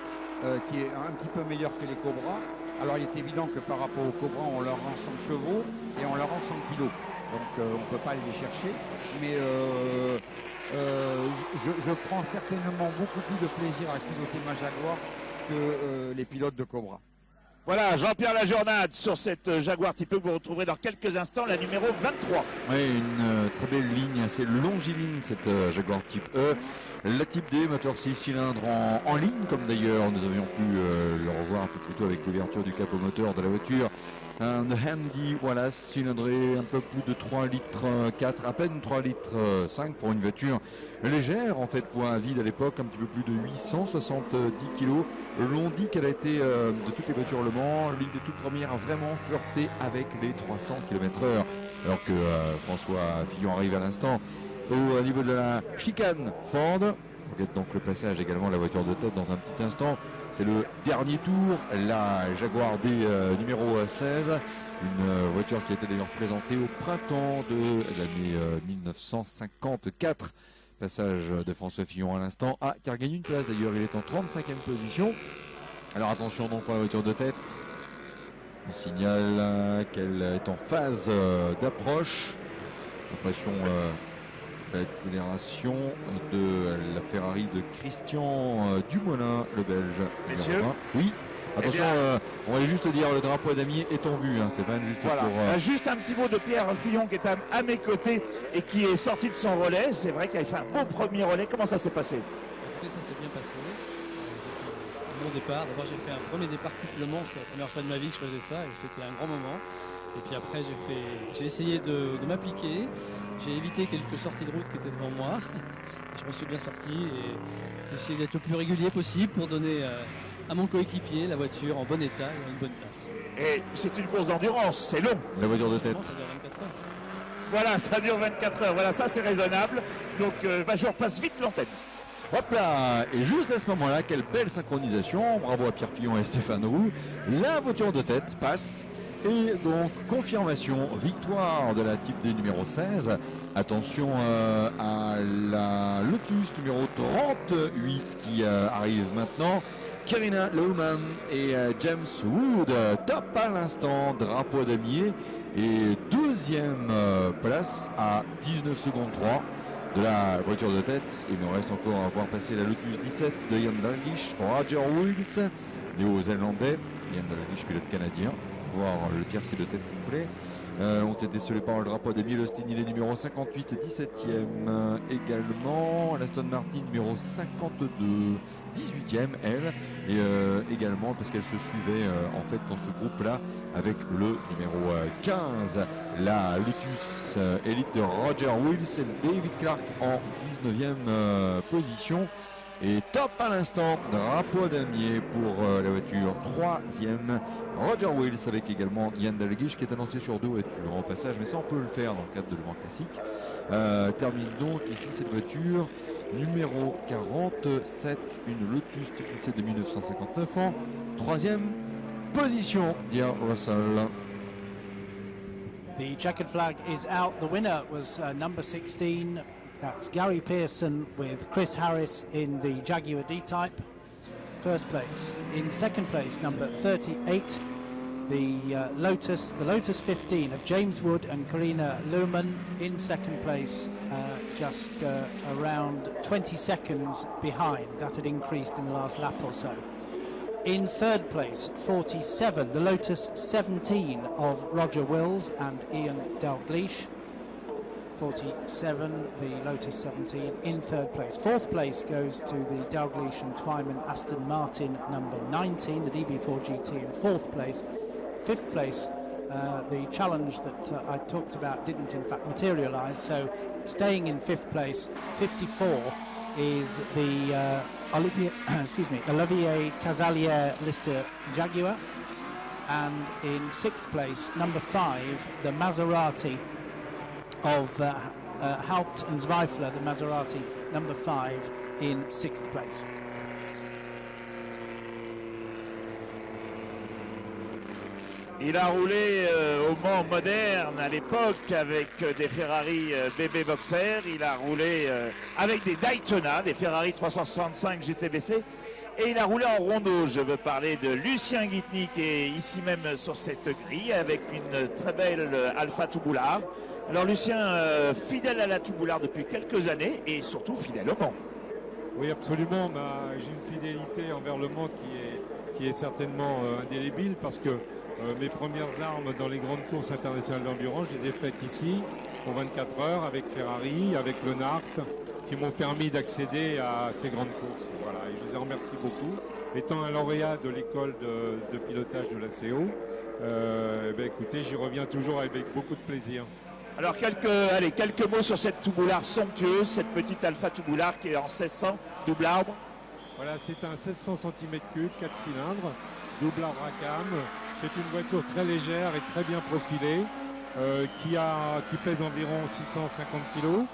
Speaker 7: qui est un petit peu meilleure que les Cobra. Alors il est évident que par rapport aux Cobra, on leur rend 100 chevaux et on leur rend 100 kilos. Donc on ne peut pas aller les chercher. Mais je prends certainement beaucoup plus de plaisir à piloter ma Jaguar que les pilotes de Cobra.
Speaker 5: Voilà, Jean-Pierre Lajournade sur cette Jaguar Type E que vous retrouverez dans quelques instants, la numéro 23.
Speaker 2: Oui, une très belle ligne, assez longiligne cette Jaguar Type E. La Type D, moteur 6 cylindres en ligne, comme d'ailleurs nous avions pu le revoir un peu plus tôt avec l'ouverture du capot moteur de la voiture. Un Handy Wallace cylindré, un peu plus de 3 litres 4, à peine 3 litres 5 pour une voiture légère en fait, pour un vide à l'époque, un petit peu plus de 870 kg. L'on dit qu'elle a été de toutes les voitures Le Mans, l'une des toutes premières à vraiment flirter avec les 300 km/h. Alors que François Fillon arrive à l'instant au niveau de la chicane Ford. On regarde donc le passage également de la voiture de tête dans un petit instant. C'est le dernier tour, la Jaguar D numéro 16, une voiture qui a été d'ailleurs présentée au printemps de l'année 1954. Passage de François Fillon à l'instant, qui a gagné une place d'ailleurs, il est en 35e position. Alors attention donc pour la voiture de tête, on signale qu'elle est en phase d'approche. Impression l'accélération de la Ferrari de Christian Dumoulin, le Belge.
Speaker 5: Messieurs.
Speaker 2: Oui, attention, on va juste dire le drapeau damier est en vue, hein, Stéphane, juste
Speaker 5: voilà.
Speaker 2: pour...
Speaker 5: Juste un petit mot de Pierre Fillon qui est à mes côtés et qui est sorti de son relais. C'est vrai qu'il a fait un bon premier relais. Comment ça s'est passé?
Speaker 8: Écoutez, ça s'est bien passé. Mon départ, d'abord j'ai fait un premier départ type Le Mans, c'était la première fois de ma vie que je faisais ça et c'était un grand moment. Et puis après j'ai essayé de m'appliquer, j'ai évité quelques sorties de route qui étaient devant moi. Je me suis bien sorti et j'ai essayé d'être le plus régulier possible pour donner à mon coéquipier la voiture en bon état et à une bonne place.
Speaker 5: Et c'est une course d'endurance, c'est long.
Speaker 2: La voiture de tête.
Speaker 8: Ça dure 24 heures.
Speaker 5: Voilà, ça dure 24 heures. Voilà, ça c'est raisonnable. Donc je repasse vite l'antenne.
Speaker 2: Hop là! Et juste à ce moment-là, quelle belle synchronisation. Bravo à Pierre Fillon et Stéphane Roux. La voiture de tête passe. Et donc, confirmation, victoire de la Type D numéro 16. Attention à la Lotus numéro 38 qui arrive maintenant, Kirina Lehman et James Wood. Top à l'instant, drapeau damier et deuxième place à 19 secondes 3 de la voiture de tête. Il nous reste encore à voir passer la Lotus 17 de Jan Dalglish, Roger Wills, néo-zélandais, Jan Dalglish pilote canadien, voir le tiercé de tête complet. Ont été scellés par le drapeau damier. L'Austin, il est numéro 58 et 17e également. L'Aston Martin numéro 52, 18e elle, et également parce qu'elle se suivait en fait dans ce groupe là avec le numéro 15, la Lotus Elite de Roger Wills et David Clark en 19e position. Et top à l'instant, drapeau damier pour la voiture 3e, Roger Wills, avec également Jan Dalglish qui est annoncé sur 2 voitures en passage, mais ça on peut le faire dans le cadre de Le Mans Classique. Termine donc ici cette voiture numéro 47, une Lotus Type 17 de 1959 en 3e position, dear Russell.
Speaker 4: The checkered flag is out. The winner was number 16. That's Gary Pearson with Chris Harris in the Jaguar D-Type. First place. In second place, number 38, the Lotus 15 of James Wood and Karina Luhrmann in second place, just around 20 seconds behind. That had increased in the last lap or so. In third place, 47, the Lotus 17 of Roger Wills and Ian Dalglish. 47, the Lotus 17 in third place. Fourth place goes to the Dalglish and Twyman Aston Martin number 19, the DB4 GT in fourth place. Fifth place, the challenge that I talked about didn't in fact materialise, so staying in fifth place, 54, is the Olivier Casalier Lister Jaguar, and in sixth place, number 5, the Maserati of Haupt and Zweifler, the Maserati number 5 in 6th place.
Speaker 5: Il a roulé au Mans moderne à l'époque avec des Ferrari BB Boxer. Il a roulé avec des Daytona, des Ferrari 365 GTBC. Et il a roulé en rondeau. Je veux parler de Lucien Guitny qui est ici même sur cette grille avec une très belle Alfa Tubular. Alors Lucien, fidèle à la Tubular depuis quelques années et surtout fidèle au Mans.
Speaker 9: Oui, absolument. J'ai une fidélité envers le Mans qui est certainement indélébile parce que mes premières armes dans les grandes courses internationales d'endurance, je les ai faites ici, en 24 heures, avec Ferrari, avec Le Nart, qui m'ont permis d'accéder à ces grandes courses. Voilà, et je les en remercie beaucoup. Étant un lauréat de l'école de pilotage de la CO, écoutez, j'y reviens toujours avec beaucoup de plaisir.
Speaker 5: Alors quelques mots sur cette Tubular somptueuse, cette petite Alfa Tubular qui est en 1600, double arbre.
Speaker 9: Voilà, c'est un 1600 cm3, 4 cylindres, double arbre à cam. C'est une voiture très légère et très bien profilée, qui pèse environ 650 kg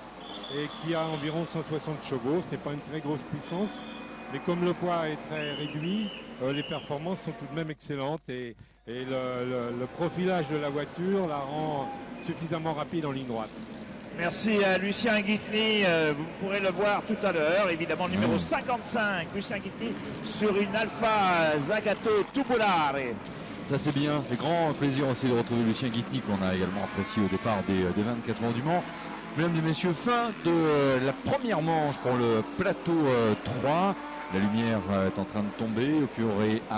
Speaker 9: et qui a environ 160 chevaux. Ce n'est pas une très grosse puissance, mais comme le poids est très réduit, les performances sont tout de même excellentes et le profilage de la voiture la rend suffisamment rapide en ligne droite.
Speaker 5: Merci à Lucien Guitny, vous pourrez le voir tout à l'heure, évidemment numéro 55, Lucien Guitny sur une Alfa Zagato Tubular.
Speaker 2: Ça c'est bien, c'est grand plaisir aussi de retrouver Lucien Guitny qu'on a également apprécié au départ des 24 heures du Mans. Mesdames et messieurs, fin de la première manche pour le plateau 3. La lumière est en train de tomber au fur et à